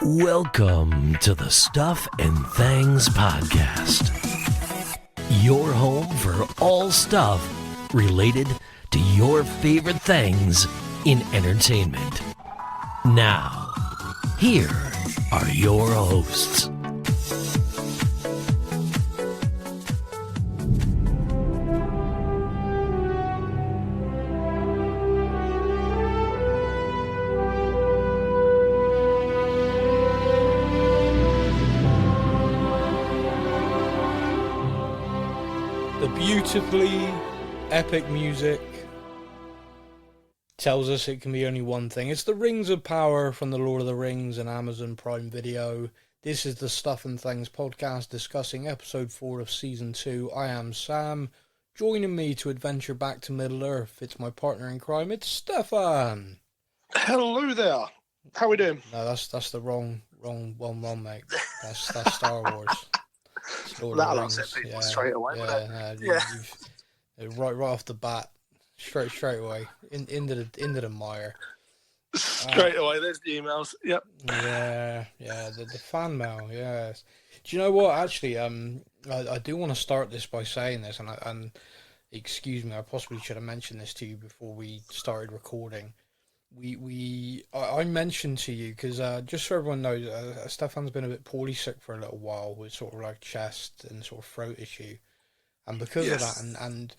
Welcome to the Stuff and Things Podcast, your home for all stuff related to your favorite things in entertainment. Now, here are your hosts. Beautifully epic music tells us it can be only one thing. It's the Rings of Power from the Lord of the Rings and Amazon Prime Video. This is the Stuff and Things podcast discussing episode 4 of season 2. I am Sam. Joining me to adventure back to Middle Earth, it's my partner in crime, it's Stefan. Hello there. How we doing? No, that's the wrong one, mate. That's Star Wars. That'll upset people straight away. Right off the bat, straight away into the mire. Straight away, there's the emails. Yep. The fan mail. Yes. Do you know what? Actually, I do want to start this by saying this, and excuse me, I possibly should have mentioned this to you before we started recording. I mentioned to you because just so everyone knows, Stefan's been a bit poorly sick for a little while with sort of like chest and sort of throat issue, and because of that, and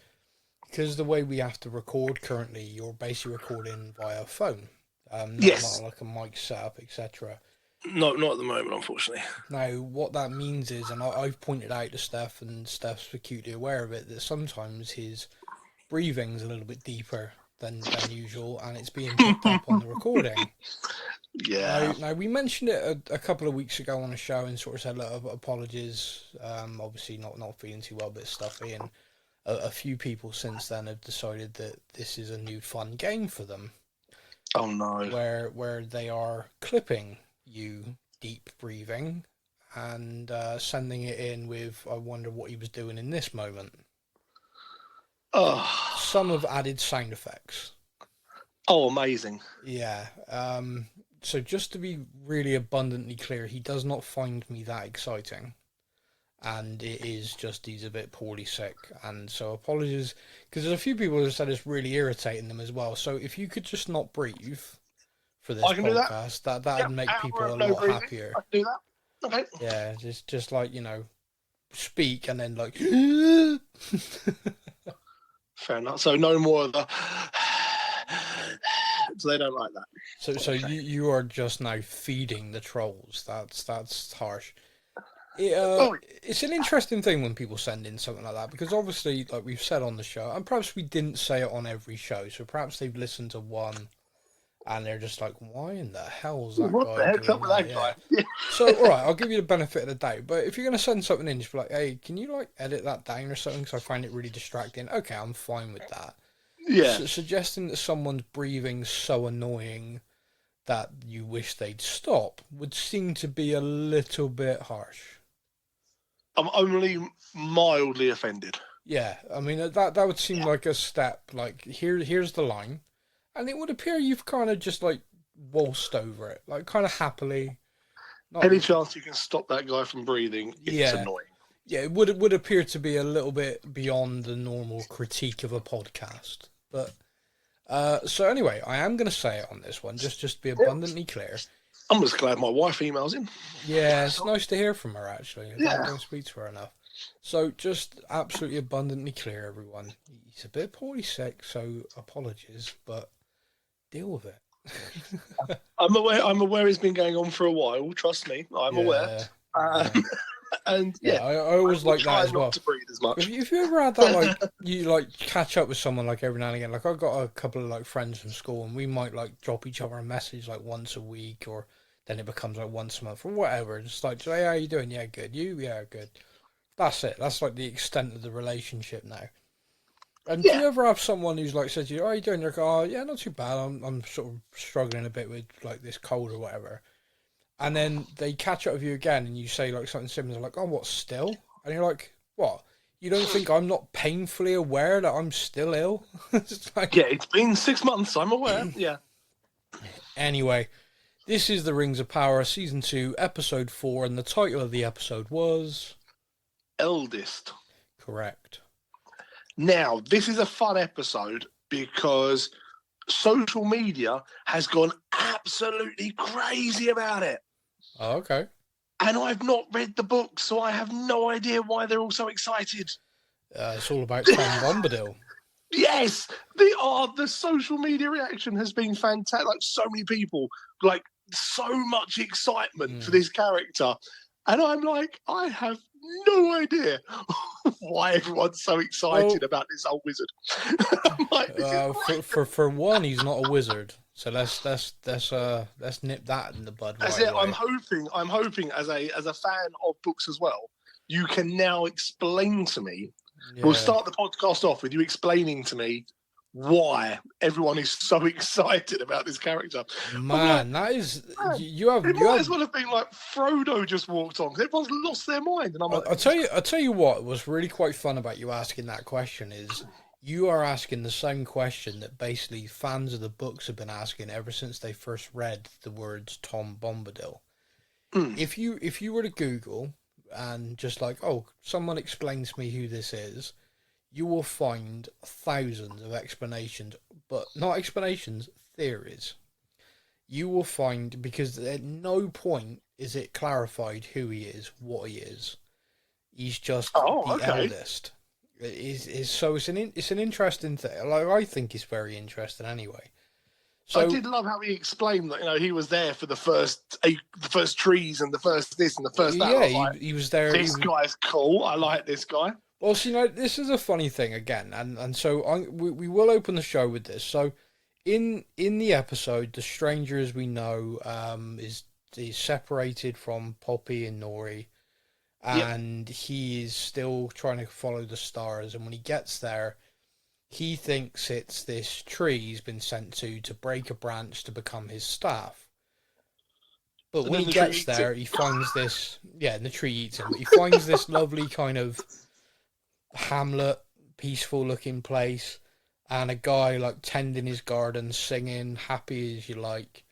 because the way we have to record currently, you're basically recording via phone, not like a mic setup, etc. No, not at the moment, unfortunately. Now, what that means is, and I've pointed out to Steph, and Steph's acutely aware of it, that sometimes his breathing's a little bit deeper than usual, and it's being picked up on the recording. Yeah. Now we mentioned it a couple of weeks ago on a show and sort of said, look, apologies. Obviously not feeling too well, a bit stuffy, and a few people since then have decided that this is a new fun game for them. Oh no. Where they are clipping you deep breathing and sending it in with, I wonder what he was doing in this moment. Oh. Some have added sound effects. Oh, amazing. Yeah. So just to be really abundantly clear, he does not find me that exciting. And it is just he's a bit poorly sick. And so apologies, because there's a few people who have said it's really irritating them as well. So if you could just not breathe for this podcast, that'd make people a lot happier. I can do that. Okay. Yeah, just like, speak and then like... Fair enough. So no more of the... So they don't like that. So okay. You are just now feeding the trolls. That's harsh. It's an interesting thing when people send in something like that, because obviously, like we've said on the show, and perhaps we didn't say it on every show, so perhaps they've listened to one and they're just like, why in the hell is that what guy the heck's up with that guy? Yeah. So, alright, I'll give you the benefit of the doubt, but if you're going to send something in, just be like, hey, can you, like, edit that down or something, because I find it really distracting. Okay, I'm fine with that. Yeah. Suggesting that someone's breathing so annoying that you wish they'd stop would seem to be a little bit harsh. I'm only mildly offended. Yeah, I mean, that would seem like a step, like, here's the line. And it would appear you've kind of just, like, waltzed over it, like, kind of happily. Any chance you can stop that guy from breathing, it's annoying. Yeah, it would appear to be a little bit beyond the normal critique of a podcast. But, so anyway, I am going to say it on this one, just to be abundantly clear. I'm just glad my wife emails in. Yeah, it's nice to hear from her, actually. I don't speak to her enough. So, just absolutely abundantly clear, everyone. He's a bit poorly sick, so apologies, but... deal with it. I'm aware it's been going on for a while. Trust me, I'm aware. And I always like that as well. Not to breathe as much. If you ever had that, like you like catch up with someone like every now and again. Like I've got a couple of like friends from school, and we might like drop each other a message like once a week, or then it becomes like once a month or whatever. Just like, hey, how you doing? Yeah, good. You? Yeah, good. That's it. That's like the extent of the relationship now. And do you ever have someone who's like says to you, "Oh, how you doing?" You're like, "Oh, yeah, not too bad. I'm sort of struggling a bit with like this cold or whatever." And then they catch up with you again, and you say like something similar, like, "Oh, what, still?" And you're like, "What? You don't think I'm not painfully aware that I'm still ill?" It's like, yeah, it's been 6 months. I'm aware. Yeah. Anyway, This is The Rings of Power, Season 2, Episode 4, and the title of the episode was... Eldest. Correct. Now, this is a fun episode because social media has gone absolutely crazy about it. Oh, okay. And I've not read the book, so I have no idea why they're all so excited. It's all about Tom Bombadil. Yes, the social media reaction has been fantastic. Like, so many people, like, so much excitement for this character. And I'm like, I have no idea why everyone's so excited about this old wizard. Like, for one, he's not a wizard, so let's nip that in the bud. That's right it. away. I'm hoping as a fan of books as well, you can now explain to me. Yeah. We'll start the podcast off with you explaining to me why everyone is so excited about this character. Man, like, that is you have. It might as well have been like Frodo just walked on because everyone's lost their mind. And I'm like, I'll tell you what was really quite fun about you asking that question is you are asking the same question that basically fans of the books have been asking ever since they first read the words Tom Bombadil. If you were to Google and just like, oh, someone explains to me who this is, you will find thousands of explanations, but not explanations, theories. You will find, because at no point is it clarified who he is, what he is. He's just the eldest. So it's an interesting thing. Like, I think it's very interesting anyway. So, I did love how he explained that, he was there for the first trees and the first this and the first that. Yeah, like, he was there. This guy's cool. I like this guy. Well, so, this is a funny thing again, and so we will open the show with this. So, in the episode, the stranger, as we know, is separated from Poppy and Nori, and he is still trying to follow the stars. And when he gets there, he thinks it's this tree he's been sent to break a branch to become his staff. But when he gets there, he finds this... Yeah, and the tree eats him. But he finds this lovely kind of hamlet, peaceful-looking place, and a guy, like, tending his garden, singing, happy as you like,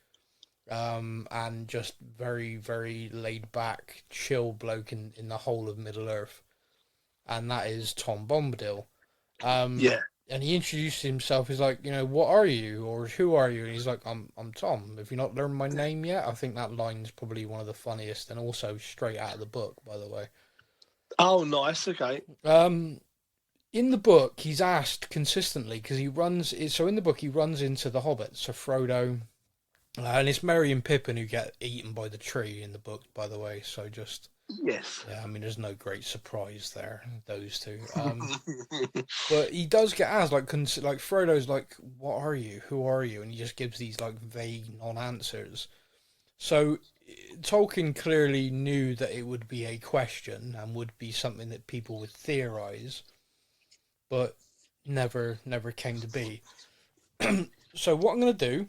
and just very, very laid-back, chill bloke in the whole of Middle-earth. And that is Tom Bombadil. And he introduced himself. He's like, what are you? Or who are you? And he's like, I'm Tom. Have you not learned my name yet? I think that line's probably one of the funniest and also straight out of the book, by the way. Oh, nice. Okay. In the book, he's asked consistently because he runs... So in the book, he runs into the hobbits. So Frodo... and it's Merry and Pippin who get eaten by the tree in the book, by the way. So just... Yes. Yeah, I mean, there's no great surprise there, those two. But he does get asked, like Frodo's like, what are you? Who are you? And he just gives these, like, vague non-answers. So Tolkien clearly knew that it would be a question and would be something that people would theorize, but never came to be. So what I'm going to do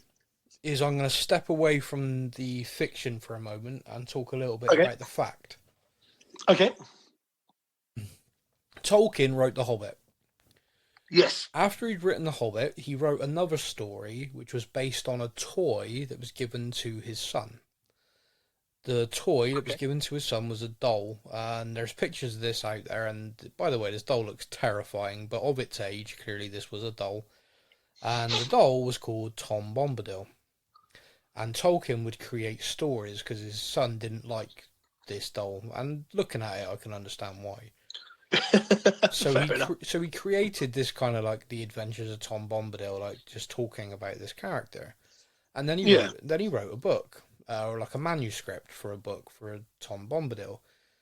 is I'm going to step away from the fiction for a moment and talk a little bit about the fact. Okay. Tolkien wrote The Hobbit. Yes. After he'd written The Hobbit, he wrote another story which was based on a toy that was given to his son. The toy that was given to his son was a doll, and there's pictures of this out there, and by the way, this doll looks terrifying, but of its age, clearly this was a doll. And the doll was called Tom Bombadil. And Tolkien would create stories because his son didn't like this doll, and looking at it, I can understand why. So he created this kind of like the Adventures of Tom Bombadil, like just talking about this character, and then he wrote a book, or like a manuscript for a book for Tom Bombadil,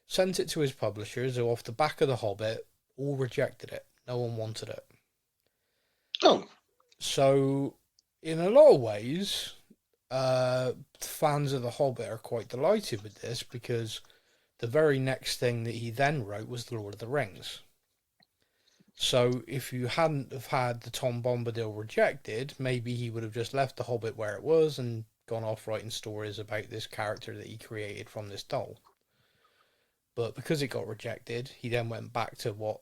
sent it to his publishers, who off the back of The Hobbit all rejected it. No one wanted it. Oh, so in a lot of ways, fans of The Hobbit are quite delighted with this, because the very next thing that he then wrote was The Lord of the Rings. So if you hadn't have had the Tom Bombadil rejected, maybe he would have just left The Hobbit where it was and gone off writing stories about this character that he created from this doll. But because it got rejected, he then went back to what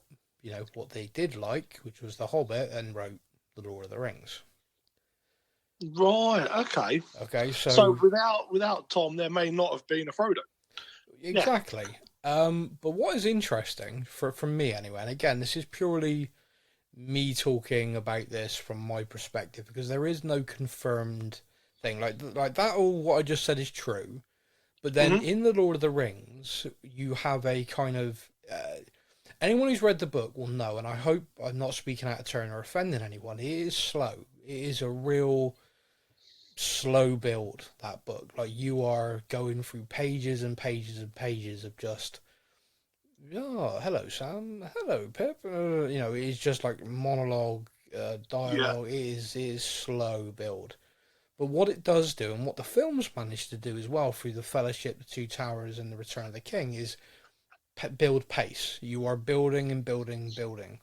they did like, which was The Hobbit, and wrote The Lord of the Rings. Right. Okay. Okay, So without Tom, there may not have been a Frodo. exactly. But what is interesting from me anyway, and again, this is purely me talking about this from my perspective because there is no confirmed thing like that. All what I just said is true, but then in the Lord of the Rings, you have a kind of anyone who's read the book will know, and I hope I'm not speaking out of turn or offending anyone. It is slow. It is a real slow build, that book. Like, you are going through pages and pages and pages of just, oh, hello Sam, hello Pip. It's just like monologue, dialogue. It is slow build. But what it does do, and what the films managed to do as well through The Fellowship, The Two Towers, and The Return of the King, is build pace. You are building and building and building.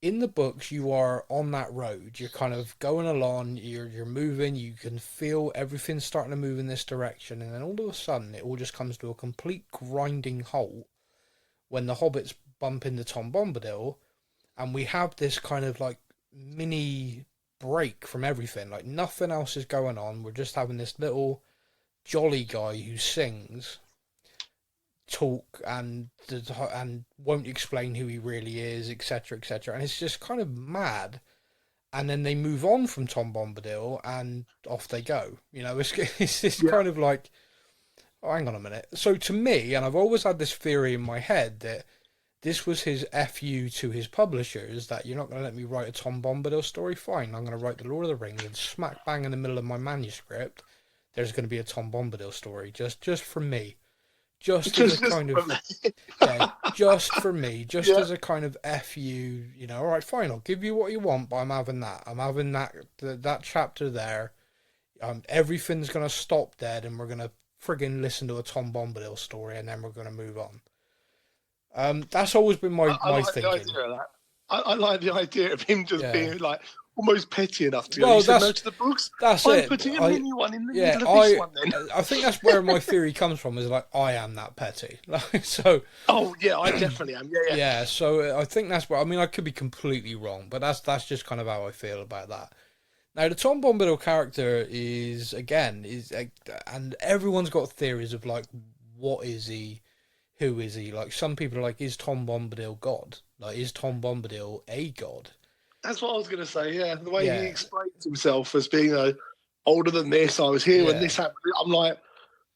In the books, you are on that road. You're kind of going along. You're moving. You can feel everything starting to move in this direction, and then all of a sudden, it all just comes to a complete grinding halt when the hobbits bump into Tom Bombadil, and we have this kind of like mini break from everything. Like, nothing else is going on. We're just having this little jolly guy who sings, talk, and won't explain who he really is, etc., etc. And it's just kind of mad. And then they move on from Tom Bombadil, and off they go. It's this kind of like, oh, hang on a minute. So to me, and I've always had this theory in my head that this was his FU to his publishers, that you're not going to let me write a Tom Bombadil story? Fine, I'm going to write The Lord of the Rings, and smack bang in the middle of my manuscript, there's going to be a Tom Bombadil story, just for me. Just as a kind of, just for me, as a kind of FU, all right, fine, I'll give you what you want, but I'm having that. I'm having that chapter there. Everything's going to stop dead, and we're going to friggin' listen to a Tom Bombadil story, and then we're going to move on. That's always been my thinking. The idea of that. I like the idea of him just being like almost petty enough to go. He said no to the books. That's I'm it. putting a mini one in the middle of this one. Then I think that's where my theory comes from. Is like, I am that petty. So. Oh yeah, I definitely am. Yeah. Yeah. So I think that's where. I mean, I could be completely wrong, but that's just kind of how I feel about that. Now, the Tom Bombadil character is, and everyone's got theories of like, what is he? Who is he? Like, some people are like, is Tom Bombadil God? Like, is Tom Bombadil a god? That's what I was going to say, yeah. The way he explains himself as being older than this, I was here when this happened. I'm like,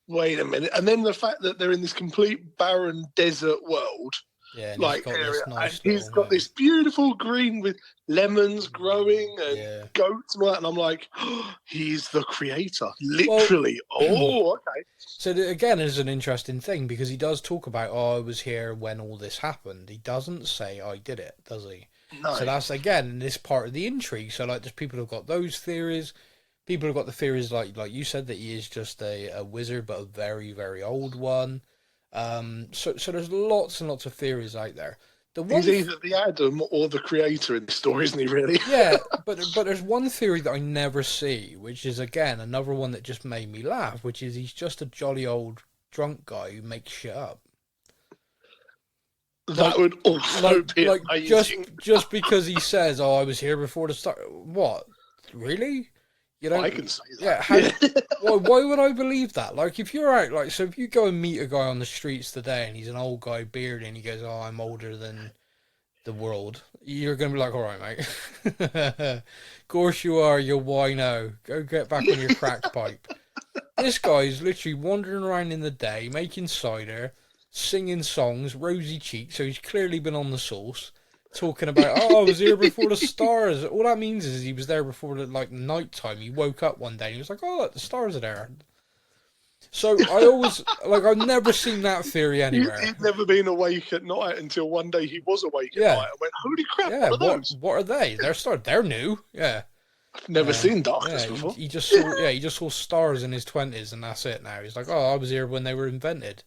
wait a minute. And then the fact that they're in this complete barren desert world, area, and he's got this beautiful green with lemons growing and goats and all that, and I'm like, oh, he's the creator, literally. Okay. So again, is an interesting thing, because he does talk about, I was here when all this happened. He doesn't say I did it, does he? No. So that's again this part of the intrigue. So like, there's people who've got those theories. People have got the theories like you said, that he is just a wizard, but a very, very old one. So there's lots and lots of theories out there. He's either the Adam or the creator in the story, isn't he, really? Yeah, but there's one theory that I never see, which is, again, another one that just made me laugh, which is he's just a jolly old drunk guy who makes shit up. That would also be amazing. Just because he says, I was here before the start. What? Really? I can say that. Yeah. Why would I believe that? Like, if you're out, so if you go and meet a guy on the streets today and he's an old guy, bearded, and he goes, I'm older than the world, you're going to be like, all right, mate. Of course you are, you wino. Go get back on your crack pipe. This guy's literally wandering around in the day, making cider, singing songs, rosy cheeks, so he's clearly been on the sauce. Talking about, I was here before the stars. All that means is he was there before the night time. He woke up one day and he was like, oh, look, the stars are there. So I always I've never seen that theory anywhere. He'd never been awake at night until one day he was awake at night and went, holy crap, what are those? What are they? They're new. Yeah. I've never seen darkness before. He just saw stars in his 20s, and that's it now. He's like, oh, I was here when they were invented.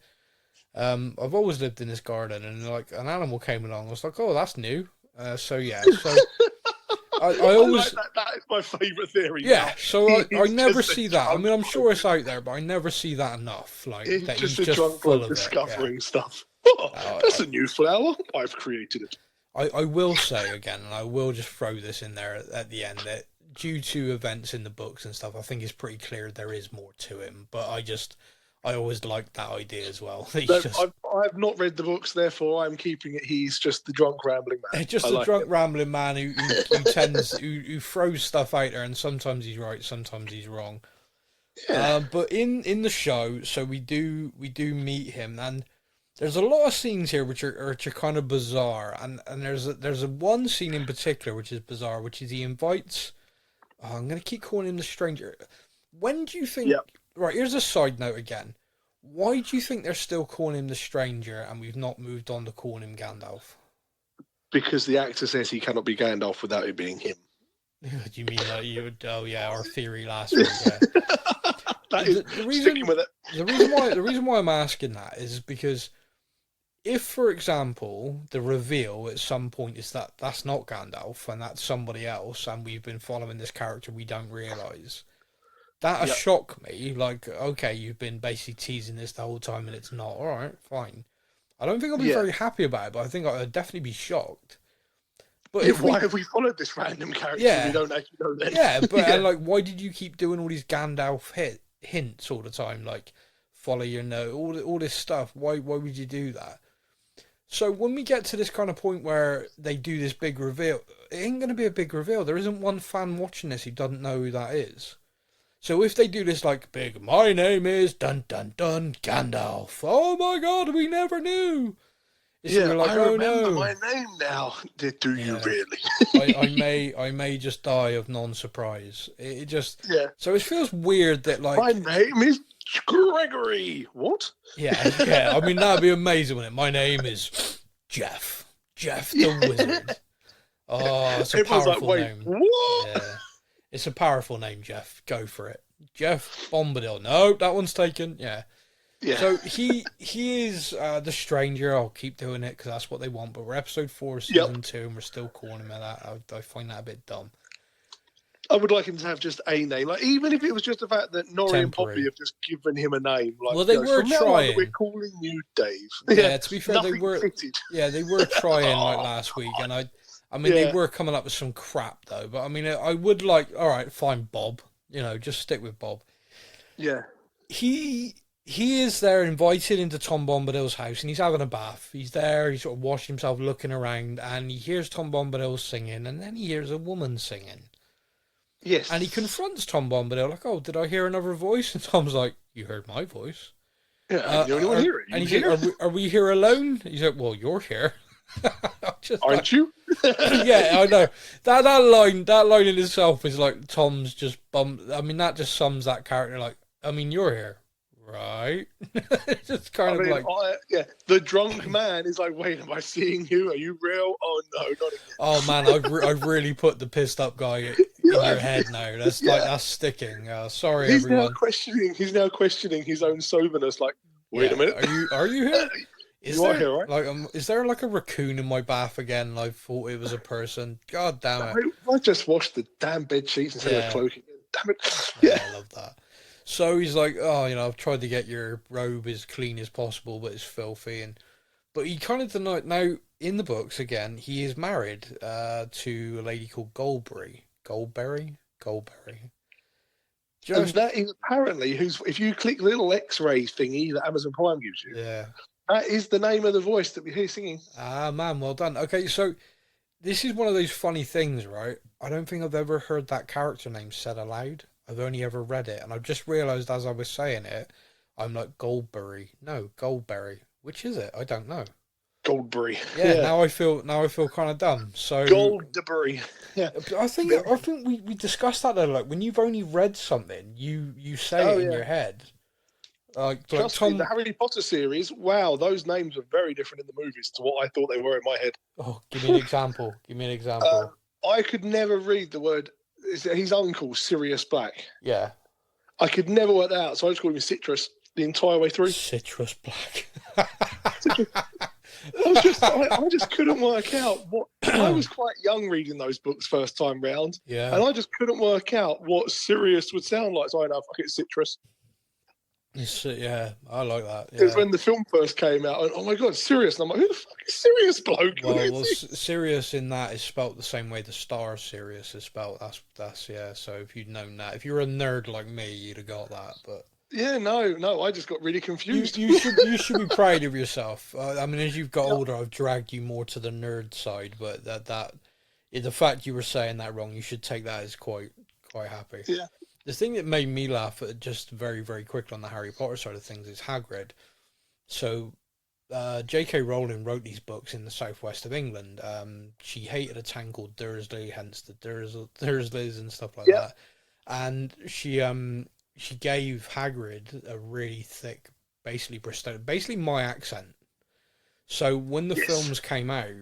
I've always lived in this garden, and like an animal came along. I was like, oh, that's new. So I always that is my favourite theory. Yeah, now. so I never see that. I mean, I'm sure it's out there, but I never see that enough. Like, he's that just he's a just drunk full bloke of discovering stuff. Oh, that's a new flower. I've created it. I will say again, and I will just throw this in there at the end, that due to events in the books and stuff, I think it's pretty clear there is more to him. But I always liked that idea as well. I've not read the books, therefore I'm keeping it. He's just the drunk rambling man. Just a drunk rambling man who who throws stuff out there, and sometimes he's right, sometimes he's wrong. Yeah. But in the show, so we do meet him, and there's a lot of scenes here which are kind of bizarre, and there's a one scene in particular which is bizarre, which is he invites. Oh, I'm going to keep calling him the stranger. When do you think? Yep. Right, here's a side note again. Why do you think they're still calling him the stranger, and we've not moved on to calling him Gandalf? Because the actor says he cannot be Gandalf without it being him. Do you mean like you would? Oh yeah, our theory last week. Yeah. The reason why I'm asking that is because if, for example, the reveal at some point is that that's not Gandalf and that's somebody else, and we've been following this character we don't realise, that'd shock me. Like, okay, you've been basically teasing this the whole time and it's not. All right, fine. I don't think I'll be very happy about it, but I think I'd definitely be shocked. But why have we followed this random character we don't actually know then? Yeah, but and like, why did you keep doing all these Gandalf hints all the time? Like, follow your nose, all this stuff. Why would you do that? So when we get to this kind of point where they do this big reveal, it ain't going to be a big reveal. There isn't one fan watching this who doesn't know who that is. So if they do this like big, my name is dun dun dun Gandalf. Oh my God, we never knew. Like, I remember my name now. Do you really? I may just die of non-surprise. It just So it feels weird that like my name is Gregory. What? Yeah. I mean that'd be amazing, wouldn't it? My name is Jeff the Wizard. Oh, it's a powerful name. What? Yeah. It's a powerful name, Jeff. Go for it. Jeff Bombadil. No, that one's taken. Yeah. So he is the stranger. I'll keep doing it because that's what they want. But we're episode 4, season 2, and we're still calling him that. I find that a bit dumb. I would like him to have just a name, like even if it was just the fact that Nori and Poppy have just given him a name. Like, well, they were trying. We're calling you Dave. Yeah, to be fair, they were. Fitted. Yeah, they were trying like last week, and I mean, they were coming up with some crap though. But I mean, I would like. All right, fine, Bob. Just stick with Bob. Yeah. He is there invited into Tom Bombadil's house and he's having a bath. He's there, he's sort of washing himself, looking around, and he hears Tom Bombadil singing, and then he hears a woman singing. Yes. And he confronts Tom Bombadil, like, oh, did I hear another voice? And Tom's like, you heard my voice. Yeah, the only one here. And he's like, are we here alone? He's like, well, you're here. Aren't you? Yeah, I know. That line in itself is like Tom's just bummed. I mean, that just sums that character like, I mean, you're here. Right. It's just kind of like the drunk man is like, wait, am I seeing you? Are you real? Oh no, not again. Oh man, I've really put the pissed up guy in your head now. That's like that's sticking. Sorry, everyone. He's now questioning his own soberness. Like, wait a minute, are you here? Are here, right? Like, is there like a raccoon in my bath again? I thought it was a person. God damn it! I just washed the damn bed sheets instead of cloaking. Damn it! I love that. So he's like, oh, I've tried to get your robe as clean as possible, but it's filthy. But he kind of denied. Now, in the books, again, he is married to a lady called Goldberry. Goldberry. And that is apparently if you click the little X-ray thingy that Amazon Prime gives you, that is the name of the voice that we hear singing. Ah, man, well done. Okay, so this is one of those funny things, right? I don't think I've ever heard that character name said aloud. I've only ever read it, and I've just realised as I was saying it, I'm like, Goldberry. No, Goldberry. Which is it? I don't know. Goldberry. Yeah. Now I feel kind of dumb. So Goldberry. Yeah. I think we discussed that though. Like when you've only read something, you say it in your head. Trust me, the Harry Potter series. Wow, those names are very different in the movies to what I thought they were in my head. Oh, give me an example. I could never read the word. His uncle, Sirius Black. Yeah. I could never work that out, so I just called him Citrus the entire way through. Citrus Black. I just couldn't work out what. I was quite young reading those books first time round. Yeah. And I just couldn't work out what Sirius would sound like. So I know, fuck it, Citrus. Yeah, I like that. Because Yeah. when the film first came out, oh my god, Sirius! And I'm like, who the fuck is Sirius bloke? Well, Sirius in that is spelt the same way the star Sirius is spelt. That's yeah. So if you'd known that, if you're a nerd like me, you'd have got that. But yeah, no, I just got really confused. you should be proud of yourself. I mean, as you've got Yeah. older, I've dragged you more to the nerd side, but the fact you were saying that wrong, you should take that as quite happy. Yeah. The thing that made me laugh at just very, very quickly on the Harry Potter side of things is Hagrid. So, J.K. Rowling wrote these books in the southwest of England. She hated a town called Dursley, hence the Dursleys and stuff like that. And she gave Hagrid a really thick, basically my accent. So when the films came out,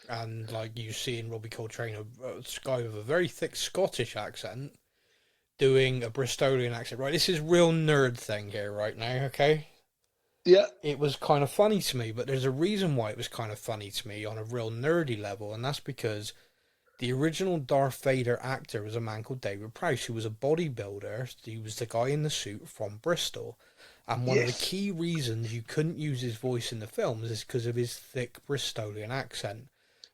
and like you see in Robbie Coltrane, a guy with a very thick Scottish accent doing a Bristolian accent, right? This is real nerd thing here right now, okay? Yeah. It was kind of funny to me, but there's a reason why it was kind of funny to me on a real nerdy level, and that's because the original Darth Vader actor was a man called David Prowse, who was a bodybuilder. He was the guy in the suit from Bristol. And one of the key reasons you couldn't use his voice in the films is because of his thick Bristolian accent.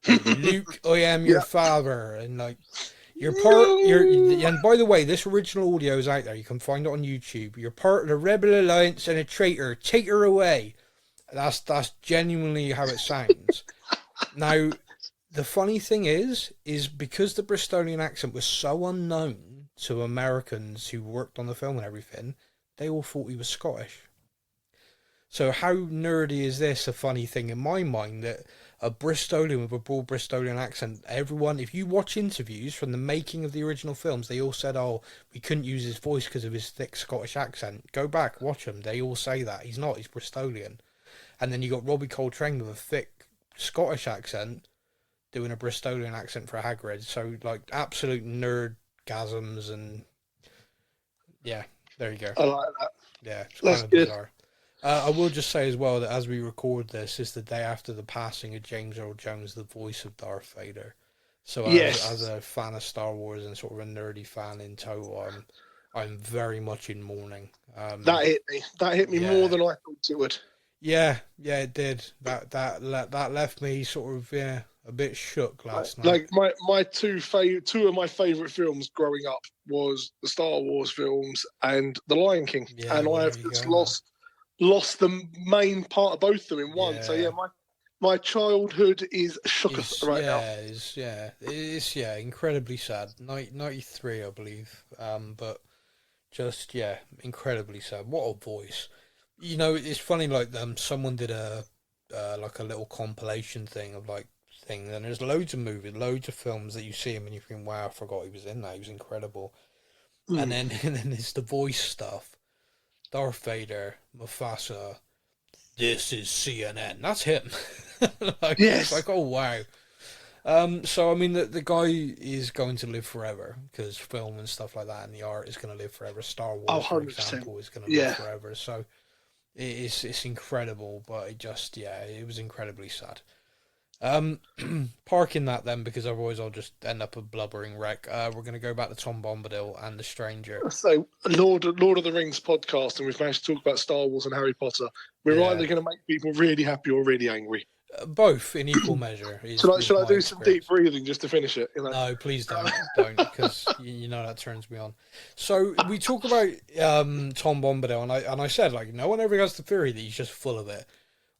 Like, Luke, I am your father, and like and by the way, this original audio is out there. You can find it on YouTube. You're part of the Rebel Alliance and a traitor. Take her away. That's genuinely how it sounds. Now, the funny thing is because the Bristolian accent was so unknown to Americans who worked on the film and everything, they all thought he was Scottish. So how nerdy is this? A funny thing in my mind that a Bristolian with a broad Bristolian accent, everyone, if you watch interviews from the making of the original films, they all said, oh, we couldn't use his voice because of his thick Scottish accent. Go back, watch them. They all say that. He's not, he's Bristolian. And then you got Robbie Coltrane with a thick Scottish accent doing a Bristolian accent for Hagrid. So, like, absolute nerdgasms and... yeah, there you go. I like that. Yeah, it's kind of bizarre. I will just say as well that as we record this, it's the day after the passing of James Earl Jones, the voice of Darth Vader. So as a fan of Star Wars and sort of a nerdy fan in total, I'm very much in mourning. That hit me. That hit me more than I thought it would. Yeah, it did. That left me sort of a bit shook last night. Like my two of my favourite films growing up was the Star Wars films and The Lion King, and I have just lost the main part of both of them in one. So my childhood is shook right now. It's incredibly sad. 93, I believe. But just incredibly sad. What a voice. You know, it's funny. Like someone did a little compilation thing of like things, and there's loads of movies, loads of films that you see him and you think, wow, I forgot he was in that. He was incredible. And then it's the voice stuff. Darth Vader, Mufasa, this is CNN. That's him. It's like, oh, wow. So, I mean, the guy is going to live forever because film and stuff like that and the art is going to live forever. Star Wars, for example, is going to live forever. So, it's incredible, but it was incredibly sad. Parking that then, because otherwise I'll just end up a blubbering wreck. We're going to go back to Tom Bombadil and The Stranger. So, Lord of the Rings podcast, and we've managed to talk about Star Wars and Harry Potter. We're either going to make people really happy or really angry. Both in equal measure. Should I do some deep breathing just to finish it? You know? No, please don't, because you know that turns me on. So we talk about Tom Bombadil, and I said, like, no one ever has the theory that he's just full of it.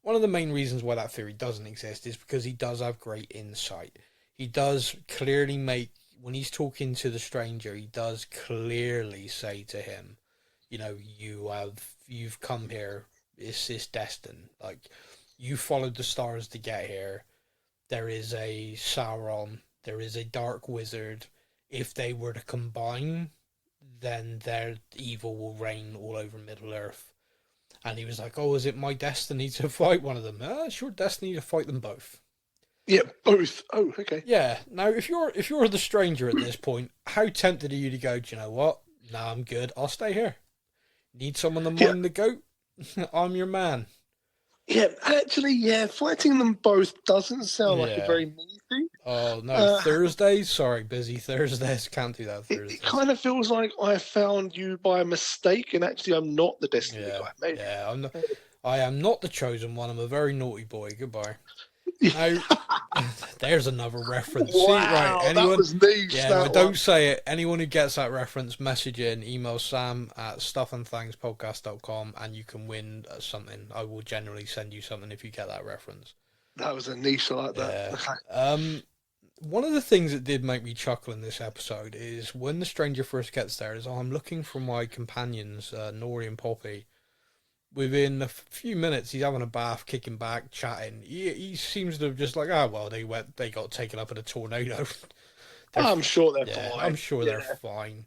One of the main reasons why that theory doesn't exist is because he does have great insight. He does clearly when he's talking to the stranger, he does clearly say to him, you know, you've come here, it's destined. Like, you followed the stars to get here. There is a Sauron, there is a dark wizard. If they were to combine, then their evil will reign all over Middle-earth. And he was like, oh, is it my destiny to fight one of them? It's your destiny to fight them both. Yeah, both. Oh, okay. Yeah. Now, if you're the stranger at this point, how tempted are you to go, do you know what? Nah, I'm good. I'll stay here. Need someone to mind the goat? I'm your man. Yeah, actually, fighting them both doesn't sound like a very me thing. Oh no, Thursdays. Sorry, busy Thursdays. Can't do that Thursdays. It kind of feels like I found you by mistake, and actually, I'm not the Destiny guy. Maybe. Yeah, I am not the chosen one. I'm a very naughty boy. Goodbye. Now, there's another reference. Wow, See, right, anyone, that was niche. yeah, that don't one. say it. Anyone who gets that reference, message in, email sam@stuffandthangspodcast.com, and you can win something. I will generally send you something if you get that reference. That was a niche like that. Yeah. One of the things that did make me chuckle in this episode is when the stranger first gets there, is I'm looking for my companions, Nori and Poppy. Within a few minutes, he's having a bath, kicking back, chatting. He seems to have just like, well, they got taken up in a tornado. I'm sure they're fine. I'm sure they're fine.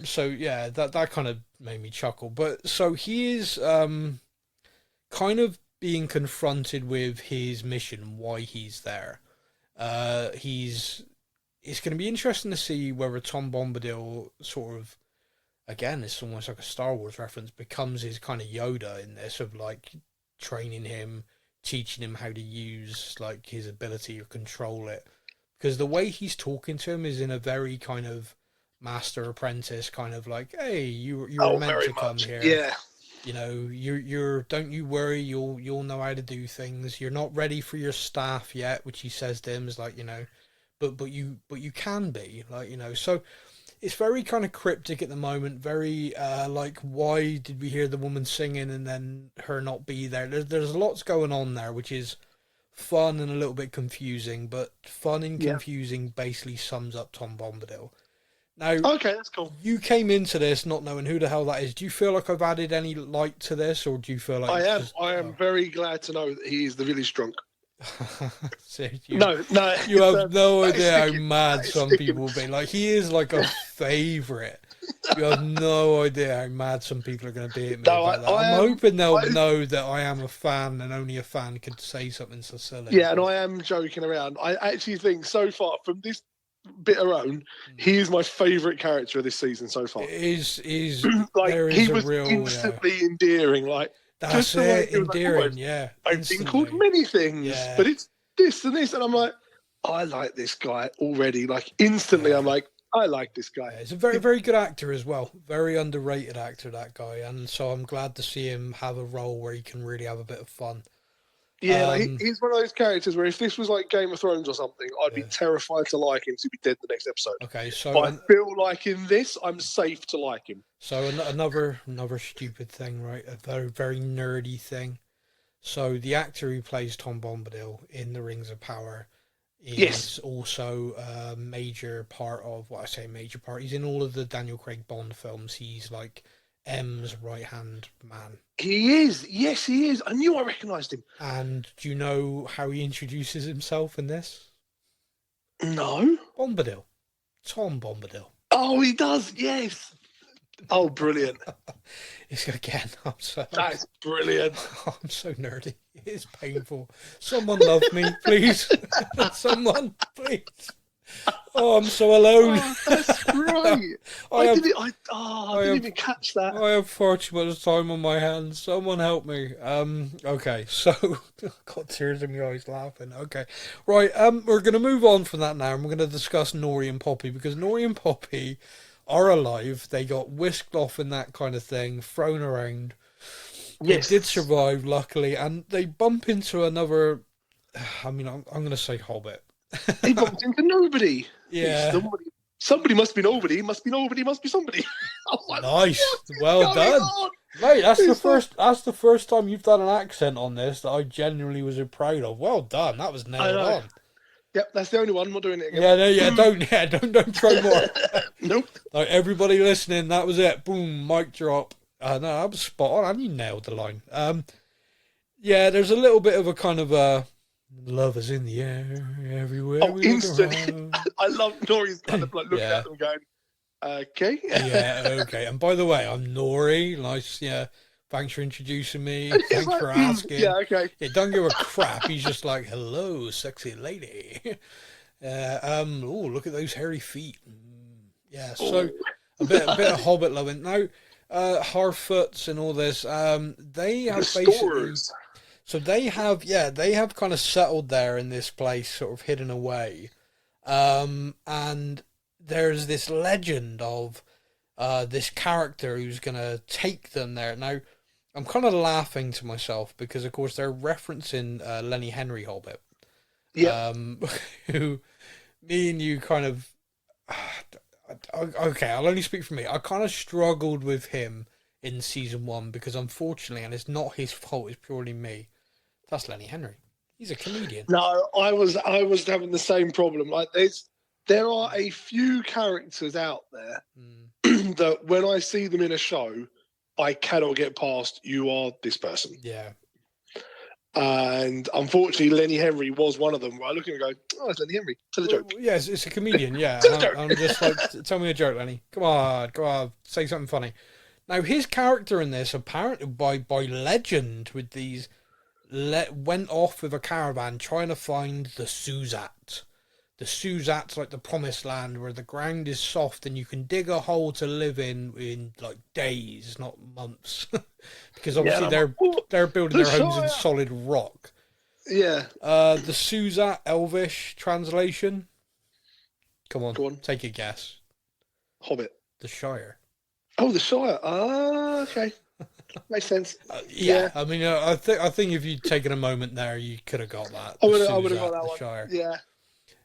So yeah, that kind of made me chuckle. But so he is kind of being confronted with his mission, why he's there. It's going to be interesting to see whether Tom Bombadil sort of, again, it's almost like a Star Wars reference, becomes his kind of Yoda in this, of like training him, teaching him how to use like his ability or control it. Because the way he's talking to him is in a very kind of master apprentice kind of like, hey, you're meant to come here. Yeah. You know, you're don't you worry, you'll know how to do things. You're not ready for your staff yet, which he says to him is like, you know, but you can be, like, you know. So it's very kind of cryptic at the moment, very like, why did we hear the woman singing and then her not be there? There's lots going on there, which is fun and a little bit confusing, but fun and confusing basically sums up Tom Bombadil. Now, okay, that's cool. You came into this not knowing who the hell that is. Do you feel like I've added any light to this, or do you feel like I am very glad to know that he is the village drunk. So you have no idea how mad some people will be. Like, he is like a favourite. You have no idea how mad some people are going to be at me about that. I'm hoping they'll know that I am a fan, and only a fan could say something so silly. Yeah, and I am joking around. I actually think so far from this bit alone, he is my favourite character of this season so far. Is like, he was real, instantly endearing. Like, that's it, endearing. Like, I've been called many things, but it's this and this, and I'm like, I like this guy already. Like, instantly, I'm like, I like this guy. He's a very, very good actor as well. Very underrated actor, that guy. And so I'm glad to see him have a role where he can really have a bit of fun. Yeah, he's one of those characters where if this was like Game of Thrones or something, I'd be terrified to like him to be dead the next episode. Okay, so but I feel like in this, I'm safe to like him. So another stupid thing, right? A very, very nerdy thing. So the actor who plays Tom Bombadil in The Rings of Power is also a major part of, what I say major part, he's in all of the Daniel Craig Bond films. He's like M's right-hand man. He is. Yes, he is. I knew I recognised him. And do you know how he introduces himself in this? No. Bombadil. Tom Bombadil. Oh, he does. Yes. Oh, brilliant. It's again, That's brilliant. I'm so nerdy. It's painful. Someone love me, please. Someone, please. Oh, I'm so alone. Oh, that's great. I didn't even catch that. I have far too much time on my hands. Someone help me. Okay, so got tears in my eyes laughing. Okay, right. We're gonna move on from that now, and we're gonna discuss Nori and Poppy, because Nori and Poppy are alive. They got whisked off in that kind of thing, thrown around. Yes. They did survive, luckily, and they bump into another. I mean, I'm gonna say hobbit. He bumped into nobody. Yeah. Somebody must be nobody. Must be nobody. Must be somebody. Like, nice. Well done. Mate, that's the first time you've done an accent on this that I genuinely was proud of. Well done. That was nailed on. Yep, that's the only one. I'm not doing it again. Don't try more. Nope. Like, everybody listening, that was it. Boom, mic drop. No, that was spot on, and you nailed the line. Yeah, there's a little bit of a kind of love is in the air everywhere. Oh, instant! I love Nori's kind of like looking at them, going, "Okay." Yeah, okay. And by the way, I'm Nori. Nice, yeah. Thanks for introducing me. Thanks for asking. Yeah, okay. Yeah, don't give a crap. He's just like, "Hello, sexy lady." Oh, look at those hairy feet. Yeah, so a bit of Hobbit loving now. Harfoots and all this. They have basically. So they have kind of settled there in this place, sort of hidden away. And there's this legend of this character who's going to take them there. Now, I'm kind of laughing to myself because, of course, they're referencing Lenny Henry Hobbit. Yeah. Who me and you kind of... Okay, I'll only speak for me. I kind of struggled with him in season 1 because, unfortunately, and it's not his fault, it's purely me, that's Lenny Henry. He's a comedian. No, I was having the same problem. Like there are a few characters out there that when I see them in a show, I cannot get past. You are this person. Yeah. And unfortunately, Lenny Henry was one of them. Where I look at him and go, "Oh, it's Lenny Henry. Tell a joke." Yeah, it's a comedian. Yeah, I'm just like, tell me a joke, Lenny. Come on, say something funny. Now, his character in this, apparently by legend, with these, went off with a caravan trying to find the Suzat. The Suzat's like the promised land where the ground is soft and you can dig a hole to live in like days, not months, because obviously they're building their homes in solid rock. Yeah. The Suzat Elvish translation. Come on, Go on. take a guess. Hobbit. The Shire. Oh, the Shire. Ah, okay. Makes sense. Yeah. I mean, I think if you'd taken a moment there, you could have got that. I would have got that one. Shire. Yeah.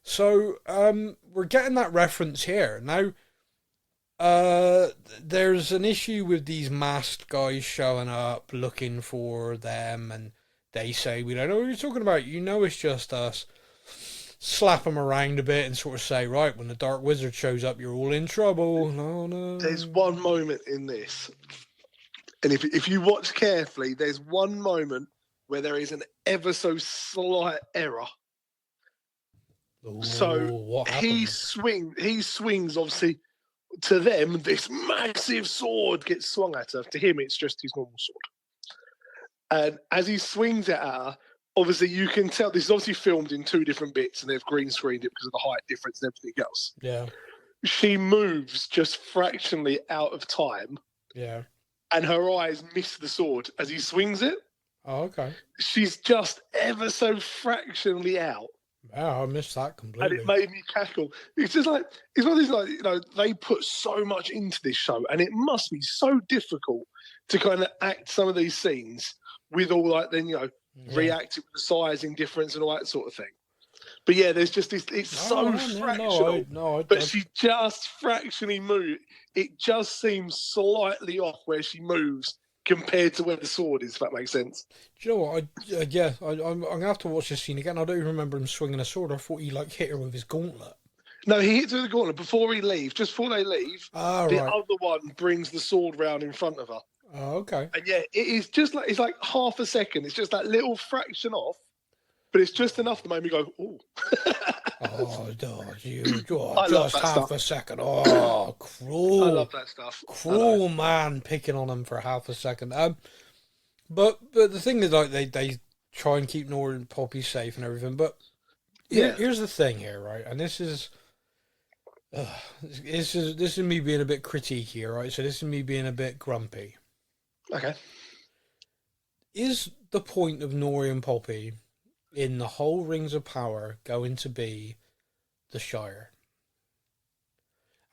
So, we're getting that reference here. Now, there's an issue with these masked guys showing up, looking for them, and they say, "We don't know what you're talking about. You know it's just us." Slap them around a bit and sort of say, "Right, when the Dark Wizard shows up, you're all in trouble." No. There's one moment in this, and if you watch carefully, there's one moment where there is an ever so slight error. Ooh, So he swings, obviously, to them, this massive sword gets swung at her. To him, it's just his normal sword. And as he swings it at her, obviously, you can tell this is obviously filmed in 2 different bits, and they've green screened it because of the height difference and everything else. Yeah. She moves just fractionally out of time. Yeah. And her eyes miss the sword as he swings it. Oh, okay. She's just ever so fractionally out. Wow, I missed that completely. And it made me cackle. It's just like, it's one of these, like, you know, they put so much into this show, and it must be so difficult to kind of act some of these scenes with all, like, then, you know, reacting with the sizing difference and all that sort of thing. But yeah, there's just this, it's fractional. But she just fractionally moved. It just seems slightly off where she moves compared to where the sword is, if that makes sense. Do you know what? I'm going to have to watch this scene again. I don't even remember him swinging a sword. I thought he, like, hit her with his gauntlet. No, he hits her with the gauntlet before he leaves. Just before they leave, the other one brings the sword round in front of her. Oh, okay. And yeah, it is just like, it's like half a second. It's just that little fraction off, but it's just enough to make me go, ooh. Just half a second. Oh, cruel. I love that stuff. Cruel man picking on him for half a second. But the thing is, like, they try and keep Nora and Poppy safe and everything. But here's the thing here, right? And this is me being a bit critique here, right? So this is me being a bit grumpy. Okay. Is the point of Nori and Poppy in the whole Rings of Power going to be the Shire?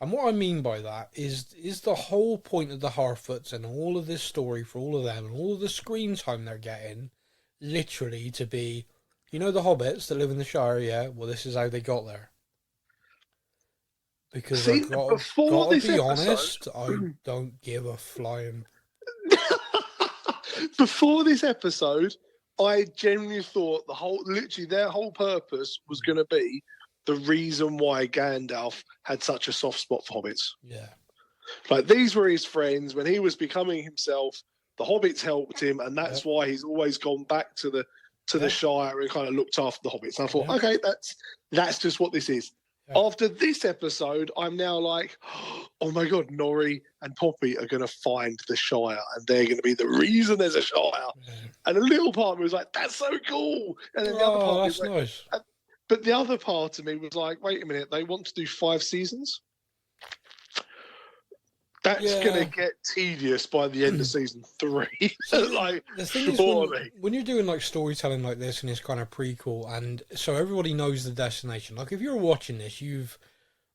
And what I mean by that is the whole point of the Harfoots and all of this story for all of them and all of the screen time they're getting literally to be, you know, the hobbits that live in the Shire, yeah? Well, this is how they got there. Because I've got to be honest, I don't give a flying... Before this episode, I genuinely thought their whole purpose was going to be the reason why Gandalf had such a soft spot for hobbits. Yeah. Like, these were his friends. When he was becoming himself, the hobbits helped him, and that's why he's always gone back to the Shire and kind of looked after the hobbits. And I thought, okay, that's just what this is. Yeah. After this episode, I'm now like, oh my God, Nori and Poppy are going to find the Shire, and they're going to be the reason there's a Shire. Yeah. And a little part of me was like, that's so cool. And then the other part that's nice. But the other part of me was like, wait a minute, they want to do 5 seasons? That's going to get tedious by the end of season 3. Like, the thing is, when you're doing like storytelling like this and it's kind of prequel, and so everybody knows the destination. Like, if you're watching this, you've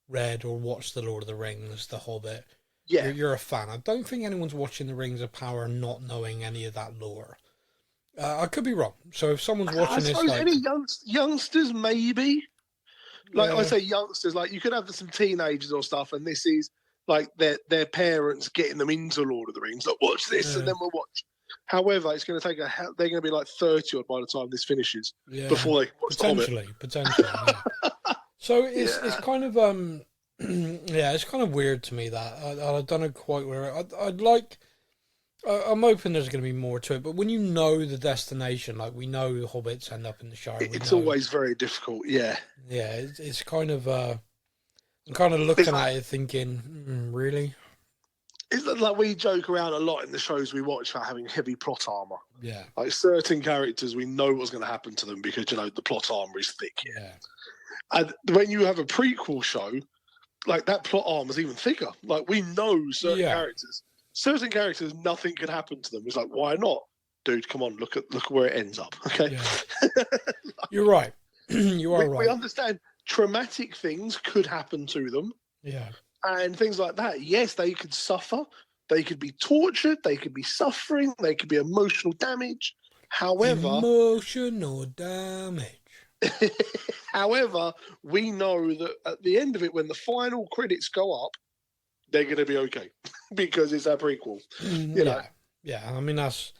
read or watched The Lord of the Rings, The Hobbit. Yeah, you're a fan. I don't think anyone's watching The Rings of Power not knowing any of that lore. I could be wrong. So if someone's watching this, like any youngsters, maybe. Like I say, youngsters, like you could have some teenagers or stuff, and this is like their parents getting them into Lord of the Rings. Like, watch this, and then we'll watch. However, it's going to take they're going to be like 30 odd by the time this finishes. Yeah, before they watch potentially. Yeah. So it's kind of it's kind of weird to me that I don't know quite where I'd like. I'm hoping there's going to be more to it, but when you know the destination, like we know the hobbits end up in the Shire, it's always very difficult. Yeah, it's kind of. I'm kind of looking at it, thinking, really. It's like we joke around a lot in the shows we watch about having heavy plot armor. Yeah, like certain characters, we know what's going to happen to them because the plot armor is thick. Yeah, and when you have a prequel show, like that plot armor is even thicker. Like we know certain characters. Certain characters, nothing can happen to them. It's like, why not, dude? Come on, look at where it ends up. Okay, you're right. You are right. We understand traumatic things could happen to them. Yeah, and things like that. Yes, they could suffer. They could be tortured. They could be suffering. They could be emotional damage. However, emotional damage. However, we know that at the end of it, when the final credits go up, they're going to be okay because it's a prequel. You know? Yeah. I mean, that's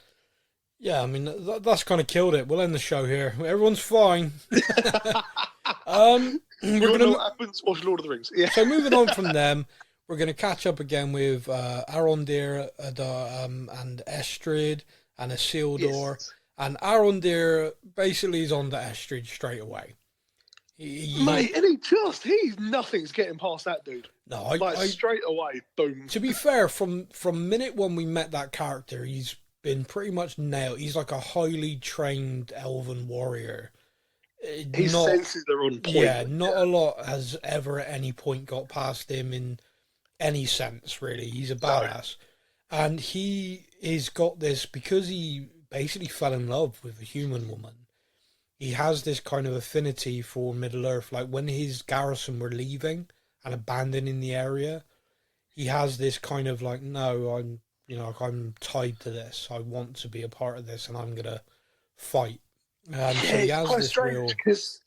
kind of killed it. We'll end the show here. Everyone's fine. We're going to what happens. Watch Lord of the Rings. Yeah. So moving on from them, we're going to catch up again with Arondir and Estrid and Isildur. Yes. And Arondir basically is on to Estrid straight away. Mate, and nothing's getting past that dude. No, straight away, boom. To be fair, from minute one we met that character, he's been pretty much nailed. He's like a highly trained elven warrior. His senses are on point. Yeah, a lot has ever at any point got past him in any sense, really. He's a badass. And he has got this, because he basically fell in love with a human woman. He has this kind of affinity for Middle-earth. Like when his garrison were leaving and abandoning the area, he has this kind of like, no, I'm tied to this. I want to be a part of this, and I'm gonna fight. So he has quite this strange because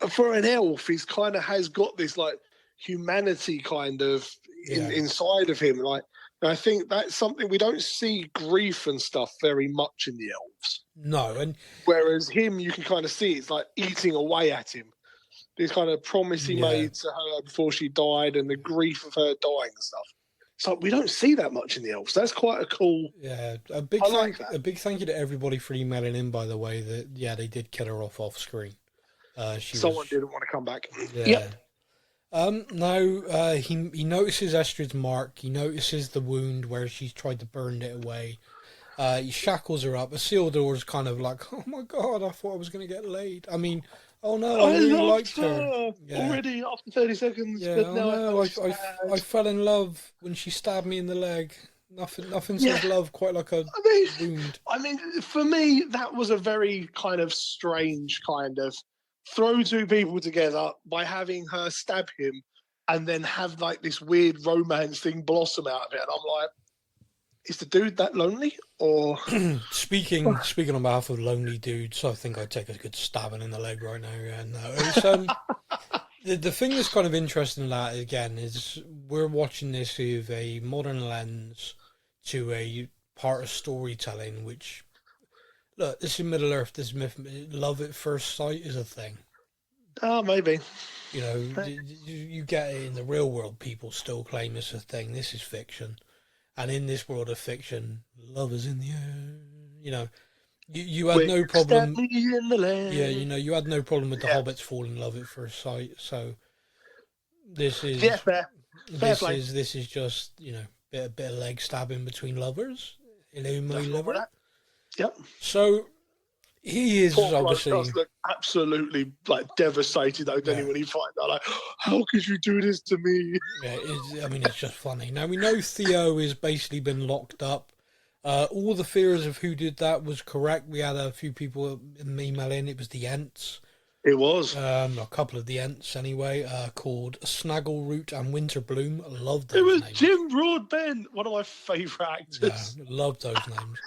for an elf, he's kind of has got this like humanity kind of inside of him. Like, and I think that's something we don't see grief and stuff very much in the elves. No, and whereas him, you can kind of see it's like eating away at him. This kind of promise he made to her before she died, and the grief of her dying and stuff. So we don't see that much in the elves. That's quite a cool. Yeah, a big thank you to everybody for emailing in. By the way, that they did kill her off screen. Someone didn't want to come back. Yeah. Yep. He notices Estrid's mark. He notices the wound where she's tried to burn it away. He shackles her up. Isildur's kind of like, oh my god, I thought I was going to get laid. I mean, oh no, I really liked her. Already after 30 seconds. Yeah, but no, I fell in love when she stabbed me in the leg. Nothing says love quite like a wound. I mean, for me, that was a very kind of strange kind of throw two people together by having her stab him and then have like this weird romance thing blossom out of it. And I'm like, is the dude that lonely? Or speaking on behalf of lonely dudes, I think I'd take a good stabbing in the leg right now. Yeah, no, it's the thing that's kind of interesting in that again is we're watching this with a modern lens to a part of storytelling. Which look, this is Middle Earth. This myth, love at first sight is a thing. Oh, maybe. You know, you get it in the real world. People still claim it's a thing. This is fiction. And in this world of fiction, love is in the air. You know, you had no problem. Yeah, you know, you had no problem with the hobbits falling in love at first sight. So this is fair. This is just a bit of leg stabbing between lovers. Hello, my lover. Yep. So He is Poor bloke obviously does look absolutely like devastated though, doesn't he, when he finds out, like, how could you do this to me? Yeah, I mean, it's just funny. Now, we know Theo has basically been locked up. All the fears of who did that was correct. We had a few people email in. It was the Ents. It was. A couple of the Ents, anyway, called Snaggleroot and Winterbloom. I love those It was names. Jim Broadbent, one of my favourite actors. Yeah, love those names.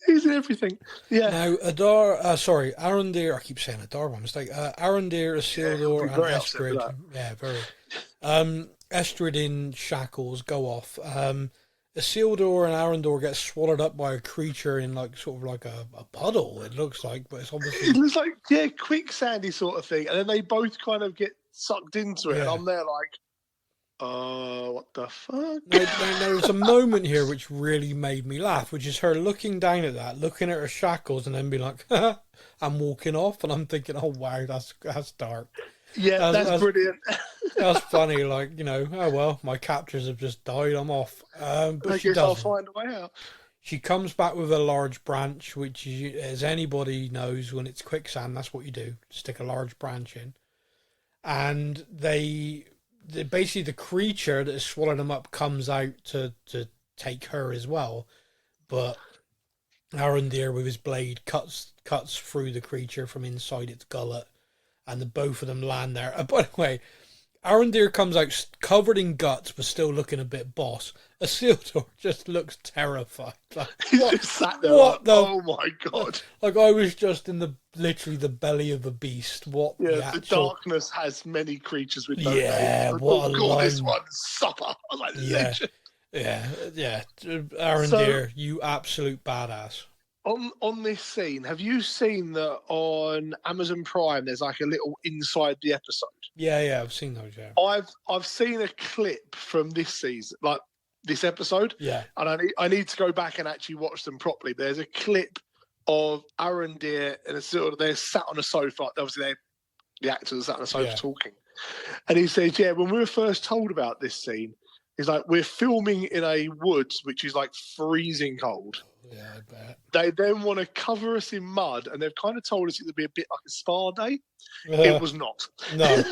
He's in everything. Yeah. Now, Arondir, I keep saying Adar by mistake. Arondir, Isildur, and Estrid. Yeah, very. Estrid in shackles go off. Isildur and Arendor get swallowed up by a creature in like sort of like a puddle, it looks like, but it's obviously... It looks like, quicksandy sort of thing. And then they both kind of get sucked into it. And I'm there like, what the fuck? There's a moment here which really made me laugh, which is her looking down at that, looking at her shackles, and then being like, I'm walking off. And I'm thinking, oh, wow, that's dark. Yeah, that's brilliant. That's funny, like, you know, oh, well, my captors have just died, I'm off. But I guess I'll find a way out. She comes back with a large branch, which, as anybody knows, when it's quicksand, that's what you do. Stick a large branch in. And basically the creature that has swallowed them up comes out to take her as well. But Arondir, with his blade, cuts through the creature from inside its gullet. And the both of them land there. By the way, Arondir comes out covered in guts, but still looking a bit boss. Isildur just looks terrified. Like, He's just sat there like, oh my god. Like I was just in literally the belly of a beast. The darkness has many creatures with no name. Yeah, what a line. This one, supper. I was like, legend. Yeah. Arondir, you absolute badass. On this scene, have you seen that on Amazon Prime? There's like a little inside the episode. Yeah, I've seen those. Yeah, I've seen a clip from this season, like this episode. Yeah, and I need to go back and actually watch them properly. There's a clip of Arondir and they're sat on a sofa. Obviously, the actors are sat on a sofa talking, and he says, "Yeah, when we were first told about this scene, he's like, we're filming in a woods which is like freezing cold." Yeah, I bet. They then want to cover us in mud, and they've kind of told us it would be a bit like a spa day. It was not. No,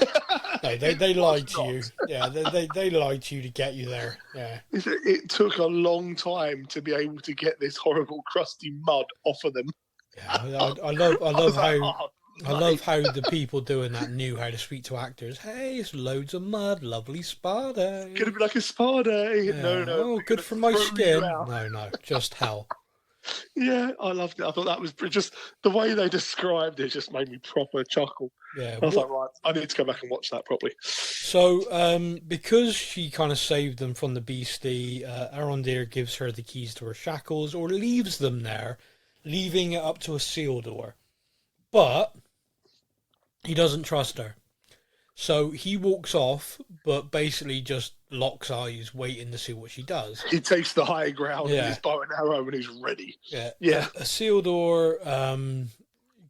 they lied to you. Yeah, they lied to you to get you there. Yeah. It took a long time to be able to get this horrible crusty mud off of them. Yeah, I love how the people doing that knew how to speak to actors. Hey, it's loads of mud, lovely spa day. Could it be like a spa day? Yeah. No. Oh, good for my skin. No, just hell. Yeah, I loved it. I thought that was just the way they described it just made me proper chuckle. Yeah, I was like, right, I need to go back and watch that properly. So, because she kind of saved them from the beastie, Arondir gives her the keys to her shackles, or leaves them there, leaving it up to Isildur. But he doesn't trust her. So he walks off, but basically just locks eyes, waiting to see what she does. He takes the high ground with his bow and arrow and he's ready. Yeah. Isildur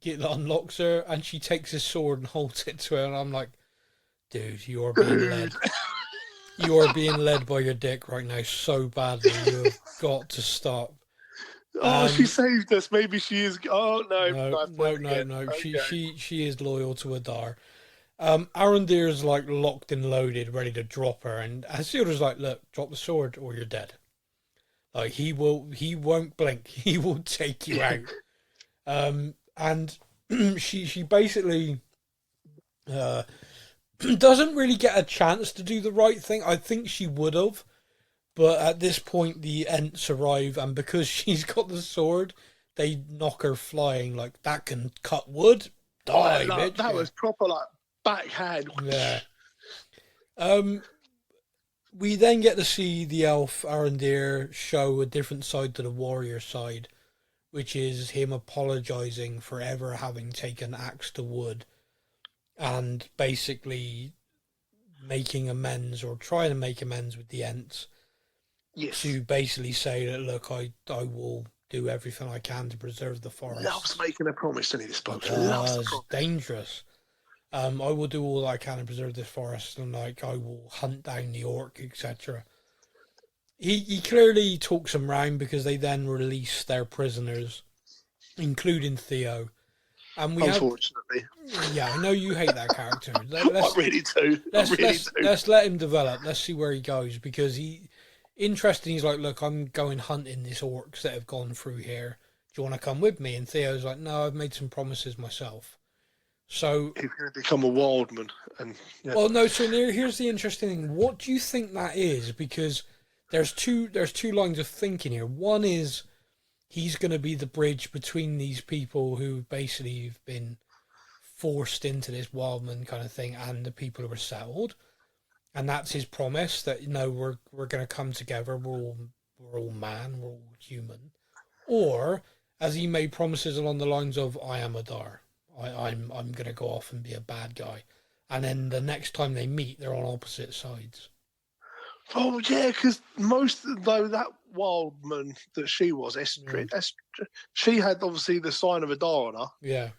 unlocks her, and she takes his sword and holds it to her, and I'm like, dude, you are being led. You are being led by your dick right now so badly. You have got to stop. Oh, she saved us. Maybe she is. Oh no. Okay. She is loyal to Adar. Arondir is like locked and loaded, ready to drop her, and Isildur's like, "Look, drop the sword, or you're dead." Like he won't blink. He will take you out. And she basically doesn't really get a chance to do the right thing. I think she would have, but at this point the Ents arrive, and because she's got the sword, they knock her flying. Like, that can cut wood. Die, bitch. That was proper like backhand. Yeah. We then get to see the elf Arondir show a different side to the warrior side, which is him apologising for ever having taken axe to wood, and basically making amends, or trying to make amends with the Ents. Yes. To basically say that, look, I will do everything I can to preserve the forest. Loves making a promise, and he spoke. It's dangerous. I will do all I can to preserve this forest, and like I will hunt down the orc, etc. He clearly talks them round, because they then release their prisoners, including Theo, And we unfortunately. Yeah, I know you hate that character. I really do. Let's let him develop. Let's see where he goes, because interesting. He's like, look, I'm going hunting these orcs that have gone through here. Do you want to come with me? And Theo's like, no, I've made some promises myself. So he's going to become a wildman. And yeah. well, no. So here's the interesting thing. What do you think that is? Because there's two lines of thinking here. One is he's going to be the bridge between these people who basically have been forced into this wildman kind of thing and the people who are settled, and that's his promise that we're going to come together. We're all man, we're all human. Or as he made promises along the lines of, I am Adar. I'm going to go off and be a bad guy, and then the next time they meet, they're on opposite sides. Oh yeah, because that wildman that she was, Estrid, she had obviously the sign of Adar on her. Yeah.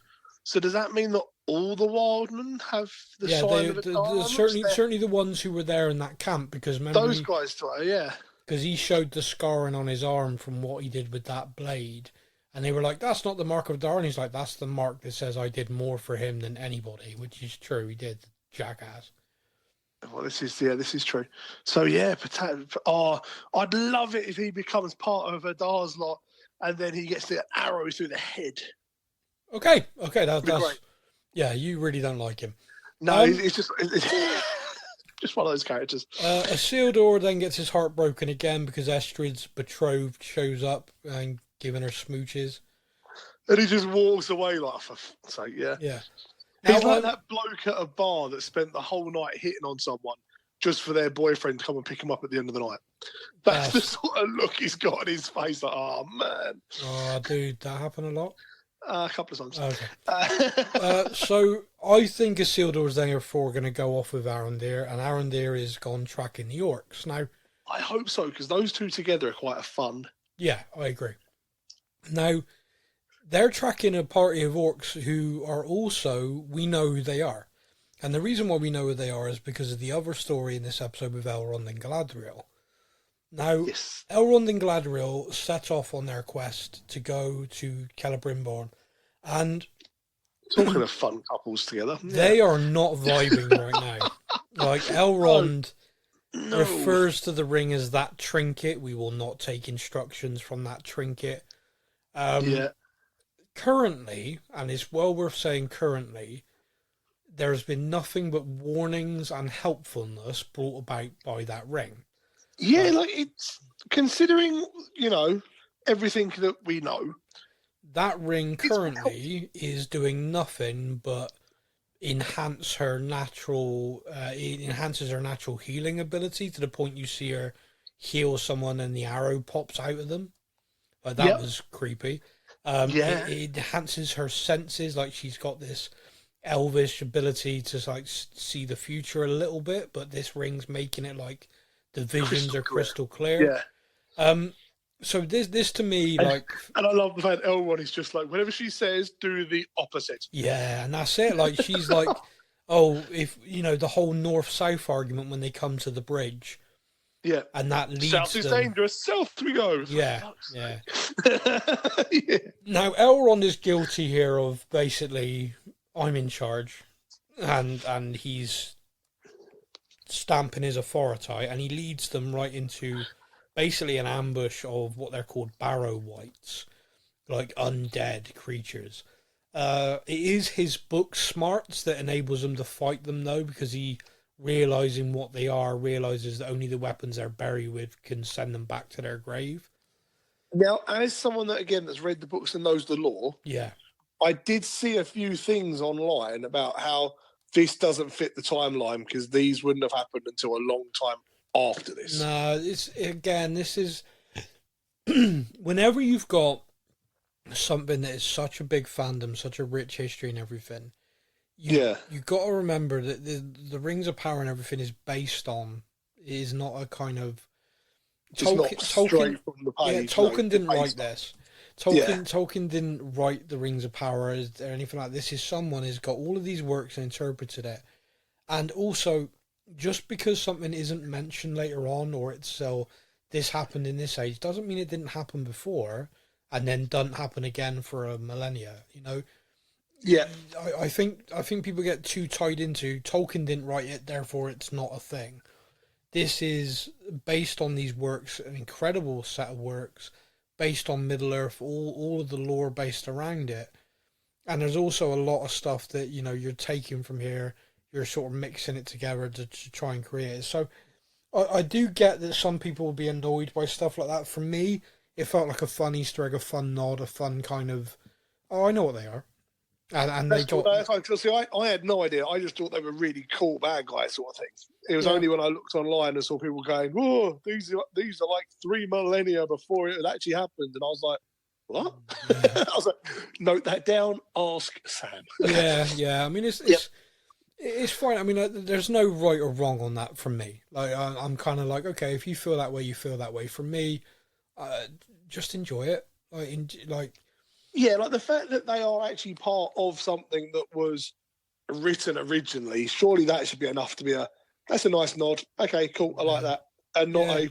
So does that mean that all the wildmen have the sign of Adar? Certainly the ones who were there in that camp, because remember those guys, yeah. Because he showed the scarring on his arm from what he did with that blade, and they were like, "That's not the mark of Adar." And he's like, "That's the mark that says I did more for him than anybody," which is true. He did, jackass. Well, this is true. So yeah, I'd love it if he becomes part of Adar's lot, and then he gets the arrow through the head. Okay, that's great. Yeah, you really don't like him. No, it's just just one of those characters. Isildur then gets his heart broken again because Estrid's betrothed shows up and giving her smooches, and he just walks away like, for fuck's sake, yeah. Yeah. He's like that bloke at a bar that spent the whole night hitting on someone just for their boyfriend to come and pick him up at the end of the night. That's the sort of look he's got on his face. Like, oh, man. Oh, dude, that happened a lot? A couple of times. Okay. So I think Isildur's therefore going to go off with Arondir, and Arondir is gone tracking the orcs. Now, I hope so, because those two together are quite a fun. Yeah, I agree. Now, they're tracking a party of orcs who are also, we know who they are. And the reason why we know who they are is because of the other story in this episode with Elrond and Galadriel. Now, yes. Elrond and Galadriel set off on their quest to go to Celebrimbor. And talking of fun couples together. They are not vibing right now. Like, Elrond refers to the ring as that trinket. We will not take instructions from that trinket. Currently, and it's well worth saying currently, there's been nothing but warnings and helpfulness brought about by that ring. Yeah, like it's considering, everything that we know. That ring currently is doing nothing but enhances her natural healing ability to the point you see her heal someone and the arrow pops out of them. Like that was creepy. It enhances her senses, like she's got this elvish ability to like see the future a little bit, but this ring's making it like the visions are crystal clear. Yeah. So this to me, and I love the fact Elrond is just like, whatever she says, do the opposite. Yeah, and that's it. Like she's like, oh, if the whole north-south argument when they come to the bridge. Yeah, and that leads south is dangerous. South we go. Yeah. Now Elrond is guilty here of basically, I'm in charge, and he's stamping his authority, and he leads them right into basically an ambush of what they're called barrow wights, like undead creatures. It is his book smarts that enables them to fight them though, because he, realizing what they are, realizes that only the weapons they're buried with can send them back to their grave. Now, as someone that's read the books and knows the lore, I did see a few things online about how this doesn't fit the timeline because these wouldn't have happened until a long time after this. No, this is whenever you've got something that is such a big fandom, such a rich history and everything, you've got to remember that the Rings of Power and everything is based on, is not a kind of Tolkien from the page. Yeah, Tolkien didn't write this. Tolkien didn't write the Rings of Power or anything like this. Is someone has got all of these works and interpreted it. And also, just because something isn't mentioned later on, or it's this happened in this age, doesn't mean it didn't happen before and then doesn't happen again for a millennia. Yeah. I think people get too tied into Tolkien didn't write it, therefore it's not a thing. This is based on these works, an incredible set of works based on Middle Earth, all of the lore based around it. And there's also a lot of stuff that, you know, you're taking from here, you're sort of mixing it together to try and create it. So I do get that some people will be annoyed by stuff like that. For me, it felt like a fun Easter egg, a fun nod, a fun kind of, oh, I know what they are. And they got... See, I had no idea. I just thought they were really cool bad guys sort of things. It was only when I looked online and saw people going, "Oh, these are like 3 millennia before it had actually happened," and I was like, "What?" Yeah. I was like, "Note that down. Ask Sam." yeah. I mean, it's fine. I mean, there's no right or wrong on that from me. Like, I'm kind of like, okay, if you feel that way, you feel that way. For me, just enjoy it. Yeah, like the fact that they are actually part of something that was written originally, surely that should be enough to be that's a nice nod. Okay, cool, I like that. And not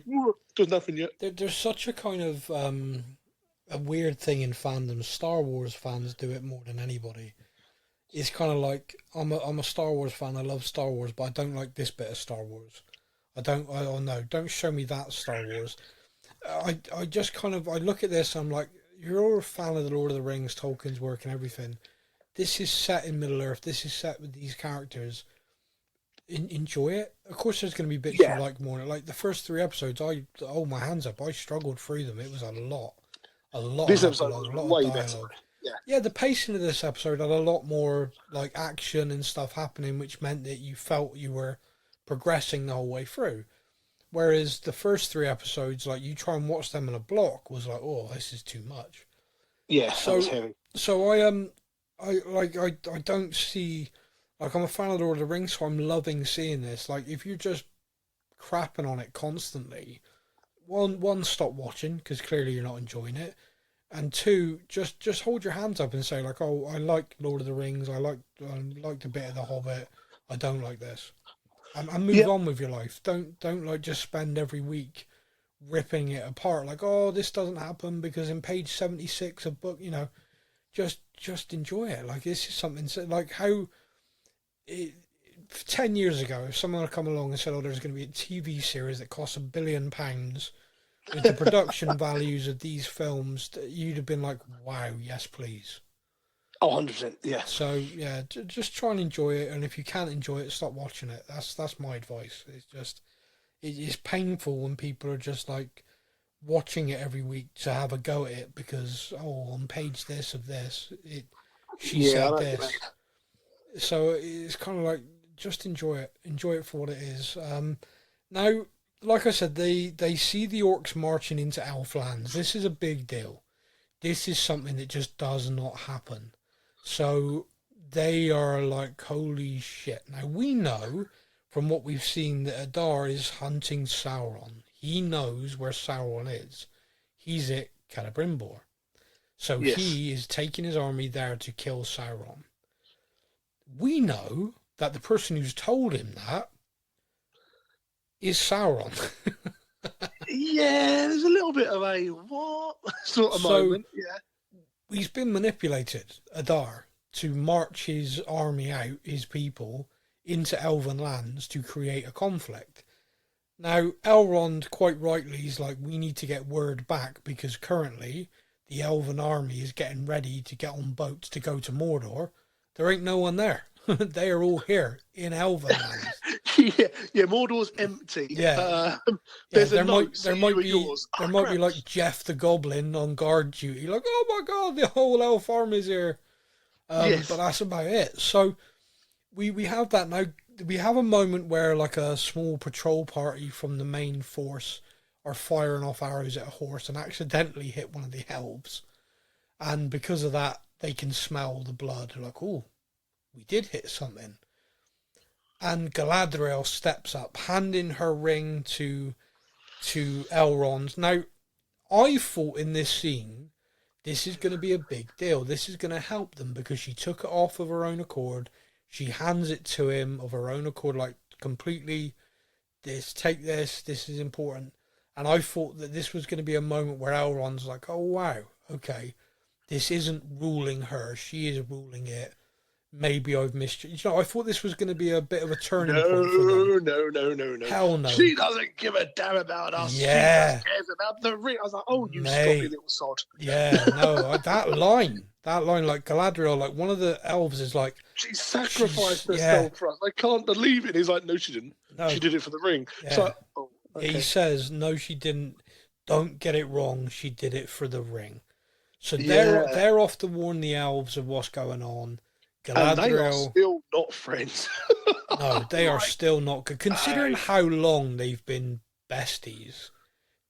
does nothing yet. There's such a kind of a weird thing in fandom. Star Wars fans do it more than anybody. It's kind of like, I'm a Star Wars fan, I love Star Wars, but I don't like this bit of Star Wars. Don't show me that Star Wars. I just kind of, I look at this, I'm like, you're all a fan of the Lord of the Rings, Tolkien's work and everything. This is set in Middle Earth. This is set with these characters. Enjoy it. Of course, there's going to be bits you like more. Like the first 3 episodes, I hold my hands up. I struggled through them. It was a lot. This episode was way better. Yeah, the pacing of this episode had a lot more like action and stuff happening, which meant that you felt you were progressing the whole way through. Whereas the first 3 episodes, like you try and watch them in a block, was like, oh, this is too much. Yeah, so heavy. So I don't see, like, I'm a fan of Lord of the Rings, so I'm loving seeing this. Like, if you're just crapping on it constantly, one, stop watching because clearly you're not enjoying it, and 2, just hold your hands up and say like, oh, I like Lord of the Rings, I like a bit of The Hobbit, I don't like this. And move on with your life. Don't like just spend every week ripping it apart. Like, oh, this doesn't happen because in page 76 of book, you know, just enjoy it. Like, this is something like how 10 years ago, if someone had come along and said, oh, there's going to be a TV series that costs £1 billion with the production values of these films, you'd have been like, wow, yes, please. Oh, 100%, yeah. So, yeah, just try and enjoy it, and if you can't enjoy it, stop watching it. That's my advice. It's just, it's painful when people are just, like, watching it every week to have a go at it because, oh, on page this of this, she said this. So it's kind of like, just enjoy it. Enjoy it for what it is. Now, like I said, they see the orcs marching into elf lands. This is a big deal. This is something that just does not happen. So they are like, holy shit. Now we know from what we've seen that Adar is hunting Sauron. He knows where Sauron is. He's at Celebrimbor. So he is taking his army there to kill Sauron. We know that the person who's told him that is Sauron. Yeah, there's a little bit of a what sort of moment. Yeah. He's been manipulated, Adar, to march his army out, his people, into Elven lands to create a conflict. Now, Elrond, quite rightly, is like, we need to get word back because currently the Elven army is getting ready to get on boats to go to Mordor. There ain't no one there. They are all here in Elven lands. yeah, Mordor's empty. Yeah, there's there a might note. There might be like Jeff the Goblin on guard duty, like, oh my god, the whole elf army's here. But that's about it. So we have that now. We have a moment where like a small patrol party from the main force are firing off arrows at a horse and accidentally hit one of the elves, and because of that, they can smell the blood. They're like, oh, we did hit something. And Galadriel steps up, handing her ring to Elrond. Now, I thought in this scene, this is going to be a big deal. This is going to help them because she took it off of her own accord. She hands it to him of her own accord, like completely, take this, this is important. And I thought that this was going to be a moment where Elrond's like, oh, wow, okay, this isn't ruling her, she is ruling it. Maybe I've missed you. You know, I thought this was going to be a bit of a turning point for them. No. Hell no. She doesn't give a damn about us. Yeah. She just cares about the ring. I was like, oh, you stop, you little sod. Yeah, no, that line, like Galadriel, like one of the elves is like, she sacrificed herself for us. I can't believe it. He's like, no, she didn't. No. She did it for the ring. Yeah. So, oh, okay. He says, no, she didn't. Don't get it wrong. She did it for the ring. So they're off to warn the elves of what's going on. Galadriel, and they are still not friends. No, they are still not good. Considering how long they've been besties,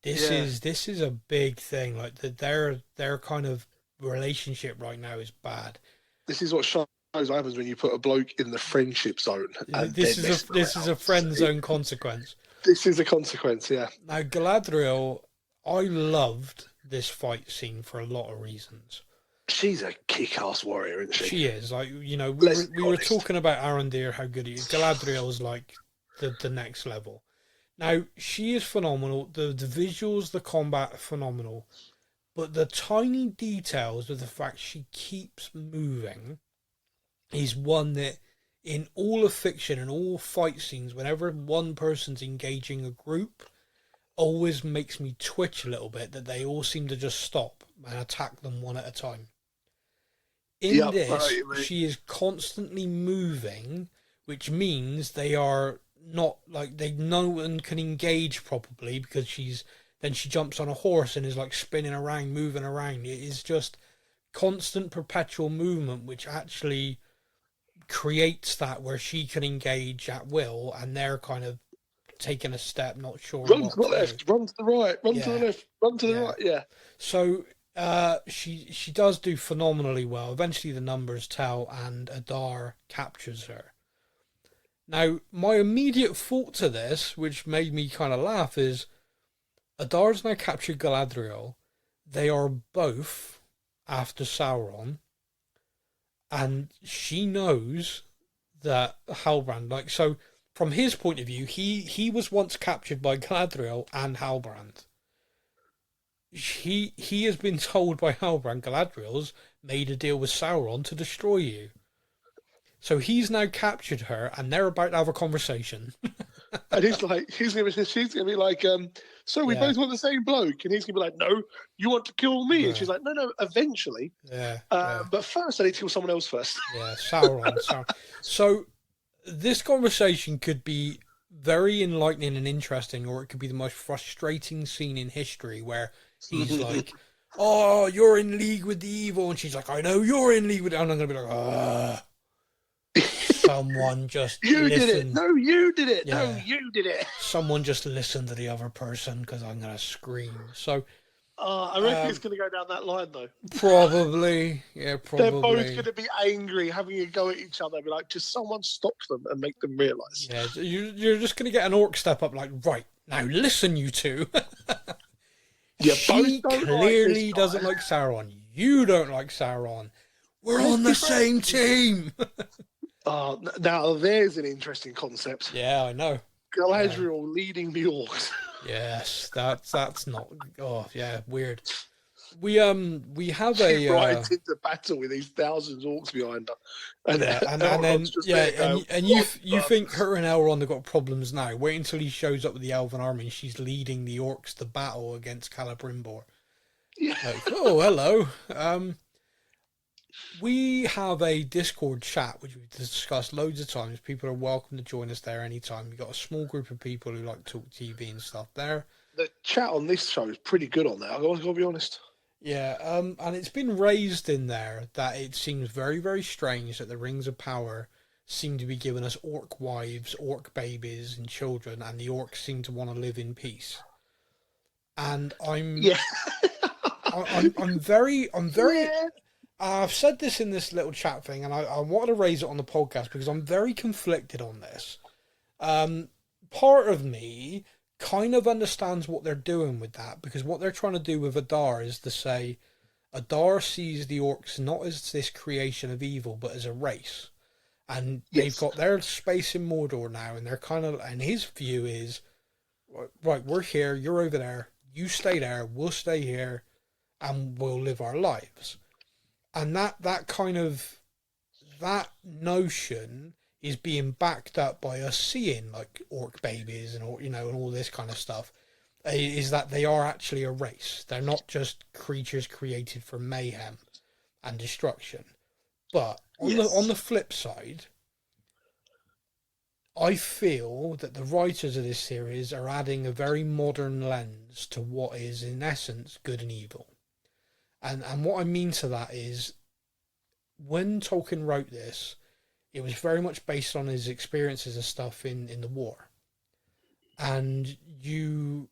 this is a big thing. Like their kind of relationship right now is bad. This is what shows what happens when you put a bloke in the friendship zone. This is a friend zone consequence. This is a consequence, yeah. Now Galadriel, I loved this fight scene for a lot of reasons. She's a kick-ass warrior, isn't she? She is. Like, you know, we were talking about Arondir, how good he is. Galadriel is like the next level. Now, she is phenomenal. The visuals, the combat are phenomenal. But the tiny details of the fact she keeps moving is one that in all of fiction and all fight scenes, whenever one person's engaging a group, always makes me twitch a little bit that they all seem to just stop and attack them one at a time. In this, she is constantly moving, which means they are not like no one can engage properly because she jumps on a horse and is like spinning around, moving around. It is just constant perpetual movement, which actually creates that where she can engage at will and they're kind of taking a step, not sure. Run to the left, run to the right, run to the left, run to the right, yeah. So she does do phenomenally well. Eventually the numbers tell and Adar captures her. Now, my immediate thought to this, which made me kind of laugh, is Adar's now captured Galadriel. They are both after Sauron. And she knows that Halbrand, like, so from his point of view, he was once captured by Galadriel and Halbrand. He has been told by Halbrand, Galadriel's made a deal with Sauron to destroy you. So he's now captured her, and they're about to have a conversation. And he's like, she's gonna be like, so we both want the same bloke, and he's gonna be like, no, you want to kill me, and she's like, no, eventually. But first, I need to kill someone else first. Yeah, Sauron. So this conversation could be very enlightening and interesting, or it could be the most frustrating scene in history, where he's like, "Oh, you're in league with the evil," and she's like, "I know you're in league with," and I'm gonna be like, "Ah." Someone just you listen. did it. No, you did it. Yeah. No, you did it. Someone just listen to the other person because I'm gonna scream. So I reckon it's gonna go down that line though. Probably, yeah, probably. They're both gonna be angry, having a go at each other. Be like, just someone stop them and make them realise. Yeah, you're just gonna get an orc step up, like, right now, listen, you two. She clearly like doesn't like Sauron. You don't like Sauron. We're on the same team. Now there's an interesting concept. Yeah, I know. Galadriel leading the orcs. Yes, that's not. Oh, yeah, weird. We have a right into battle with these thousands of orcs behind her, and you think her and Elrond have got problems now? Wait until he shows up with the Elven army and she's leading the orcs to battle against Celebrimbor. Yeah. Like, oh, hello. We have a Discord chat, which we've discussed loads of times. People are welcome to join us there anytime. We've got a small group of people who like to talk TV and stuff there. The chat on this show is pretty good on that, I've got to be honest. Yeah, and it's been raised in there that it seems very, very strange that the Rings of Power seem to be giving us orc wives, orc babies, and children, and the orcs seem to want to live in peace. And I'm very. Yeah. I've said this in this little chat thing, and I wanted to raise it on the podcast because I'm very conflicted on this. Part of me kind of understands what they're doing with that, because what they're trying to do with Adar is to say Adar sees the orcs not as this creation of evil, but as a race. And they've got their space in Mordor now, and they're kind of, and his view is, right, we're here, you're over there, you stay there, we'll stay here, and we'll live our lives. And that kind of, that notion is being backed up by us seeing like orc babies and all, and all this kind of stuff, is that they are actually a race. They're not just creatures created for mayhem and destruction. But on the flip side, I feel that the writers of this series are adding a very modern lens to what is in essence good and evil. And what I mean to that is, when Tolkien wrote this, it was very much based on his experiences and stuff in the war. And you,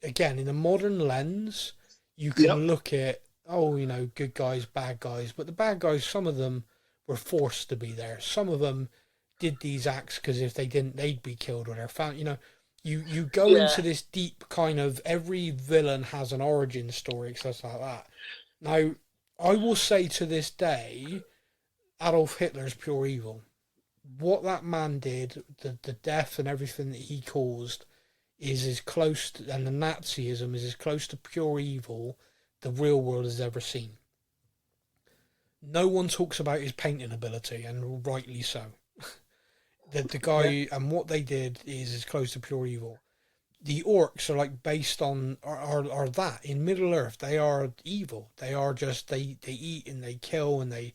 again, in a modern lens, you can look at, good guys, bad guys. But the bad guys, some of them were forced to be there. Some of them did these acts because if they didn't, they'd be killed or they're found. You go into this deep kind of, every villain has an origin story, stuff like that. Now, I will say to this day, Adolf Hitler's pure evil. What that man did, the death and everything that he caused, is as close to, and the Nazism is as close to pure evil the real world has ever seen. No one talks about his painting ability, and rightly so. The guy and what they did is as close to pure evil. The orcs are like based on are that in Middle Earth. They are evil. They are just they eat and they kill and they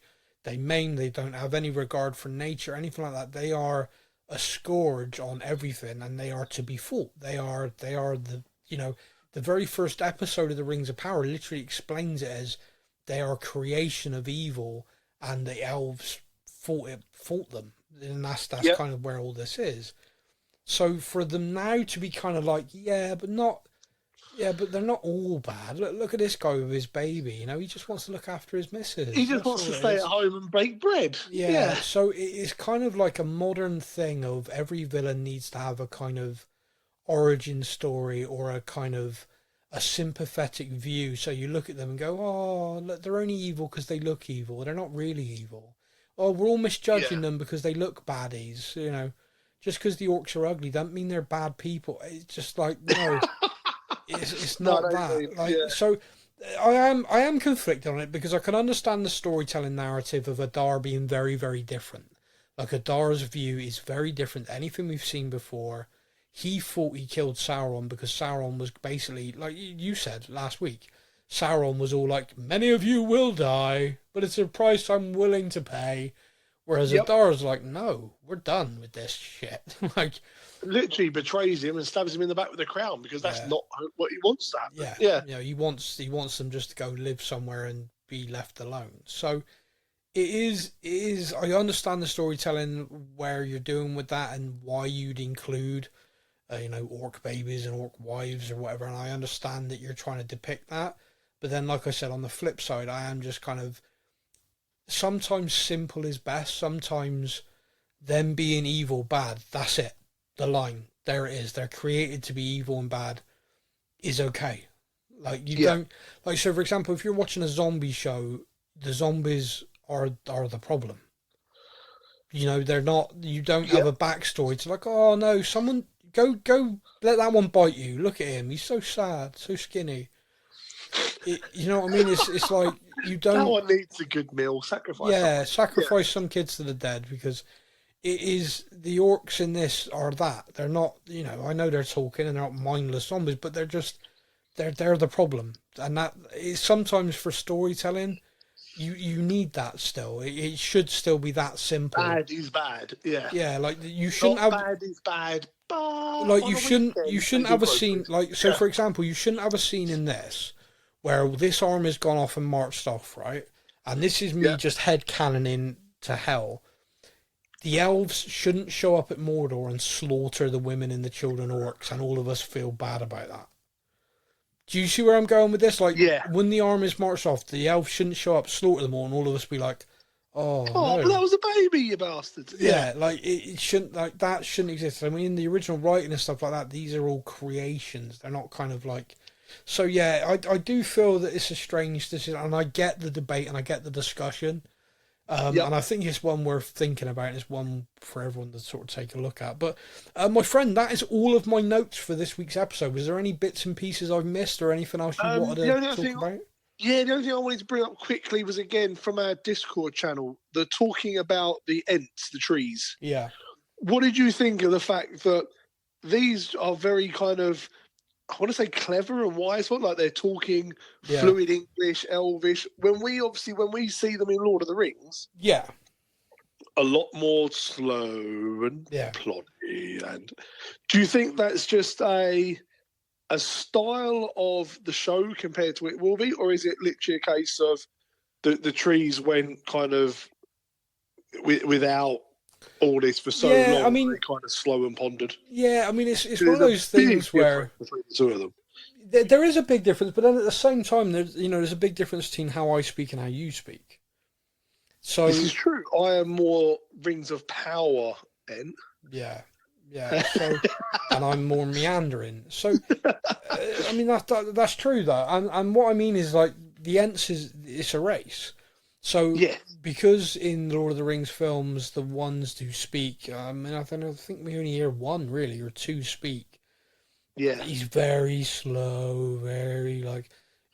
maim. They don't have any regard for nature, anything like that. They are a scourge on everything, and they are to be fought. They are the the very first episode of the Rings of Power literally explains it as they are a creation of evil, and the elves fought them, and that's kind of where all this is. So for them now to be kind of like, but they're not all bad. Look at this guy with his baby. He just wants to look after his missus. He just wants to stay at home and bake bread. Yeah. So it's kind of like a modern thing of every villain needs to have a kind of origin story or a kind of a sympathetic view. So you look at them and go, oh, look, they're only evil because they look evil. They're not really evil. Oh, we're all misjudging them because they look baddies. Just because the orcs are ugly doesn't mean they're bad people. It's just like, no. It's not that. So I am conflicted on it because I can understand the storytelling narrative of Adar being very, very different. Like Adar's view is very different to anything we've seen before. He thought he killed Sauron because Sauron was basically, like you said last week, Sauron was all like, many of you will die, but it's a price I'm willing to pay. Whereas Adar's like, no, we're done with this shit. Like, literally betrays him and stabs him in the back with a crown because that's not what he wants to happen. He wants them just to go live somewhere and be left alone. So it is. I understand the storytelling where you're doing with that and why you'd include, orc babies and orc wives or whatever. And I understand that you're trying to depict that. But then, like I said, on the flip side, I am just kind of, sometimes simple is best. Sometimes them being evil, bad, that's it. The line, there it is. They're created to be evil and bad is okay. Like you don't, like, so for example, if you're watching a zombie show, the zombies are the problem. They're not, you don't have a backstory to like, oh no, someone go let that one bite you. Look at him. He's so sad, so skinny. You know what I mean? It's like, you don't. That one needs a good meal. Sacrifice some kids to the dead because it is, the orcs in this are that. They're not, I know they're talking and they're not mindless zombies, but they're just, they're the problem. And that is sometimes for storytelling, you need that still. It should still be that simple. Bad is bad. Yeah. Yeah, like you shouldn't have. Bad is bad. But like you shouldn't have a scene like, so for example, you shouldn't have a scene in this where this arm has gone off and marched off, right? And this is me just headcanoning to hell. The elves shouldn't show up at Mordor and slaughter the women and the children orcs, and all of us feel bad about that. Do you see where I'm going with this? Like, when the army is marched off, the elves shouldn't show up, slaughter them all, and all of us be like, oh no. But that was a baby, you bastard. Yeah, like, it shouldn't, like, that shouldn't exist. I mean, in the original writing and stuff like that, these are all creations. They're not kind of like... So, I do feel that it's a strange decision, and I get the debate and I get the discussion. And I think it's one worth thinking about, and it's one for everyone to sort of take a look at. But, my friend, that is all of my notes for this week's episode. Was there any bits and pieces I've missed or anything else you wanted to talk about? Yeah, the only thing I wanted to bring up quickly was, again, from our Discord channel, the talking about the Ents, the trees. Yeah. What did you think of the fact that these are very kind of, I want to say clever and wise, like they're talking fluid English, Elvish. When we see them in Lord of the Rings, yeah, a lot more slow and ploddy. And do you think that's just a style of the show compared to It Will Be, or is it literally a case of the trees went kind of without all this for so long? I mean, kind of slow and pondered. Yeah, I mean, it's one of those things where between the two of them. There is a big difference, but then at the same time, there's a big difference between how I speak and how you speak. So this is true. I am more Rings of Power, N. Yeah. So, and I'm more meandering. So, I mean that's true though. And what I mean is, like, the Ents it's a race. So because in the Lord of the Rings films, the ones who speak, I think we only hear one really or two speak. Yeah, he's very slow, very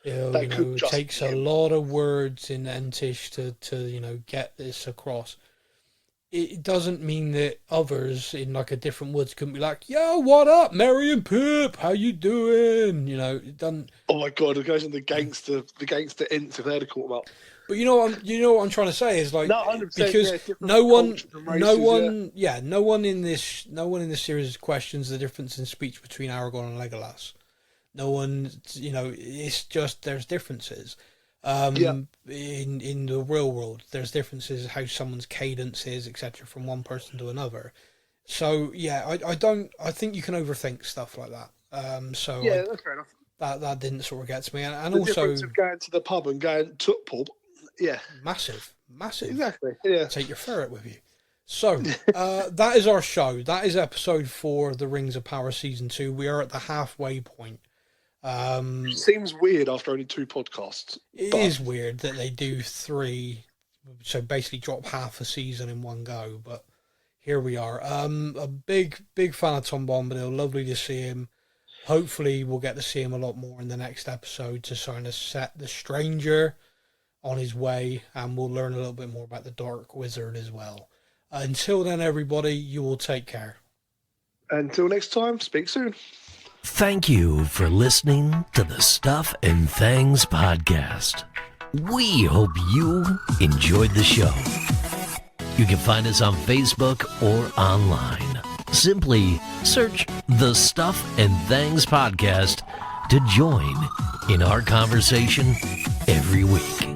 it takes a lot of words in Entish to get this across. It doesn't mean that others in like a different woods couldn't be like, "Yo, what up, Mary and Pip? How you doing?" It doesn't. Oh my god! It goes in the gangster Ents if they had caught them up. But you know what I'm trying to say is, like, no, because no one in this series questions the difference in speech between Aragorn and Legolas. No one, it's just there's differences. In the real world, there's differences how someone's cadence is, etc., from one person to another. So I think you can overthink stuff like that. That's fair enough. That didn't sort of get to me, and the also difference of going to the pub and going to pub. Yeah, massive. Exactly. Yeah, take your ferret with you. So that is our show. That is episode 4 of the Rings of Power season 2. We are at the halfway point. Seems weird after only 2 podcasts. It is weird that they do 3, so basically drop half a season in one go. But here we are. A big fan of Tom Bombadil. Lovely to see him. Hopefully we'll get to see him a lot more in the next episode to sort of set the stranger on his way, and we'll learn a little bit more about the Dark Wizard as well. Until then, everybody, you will take care. Until next time, speak soon. Thank you for listening to the Stuff and Things podcast. We hope you enjoyed the show. You can find us on Facebook or online. Simply search the Stuff and Things podcast to join in our conversation every week.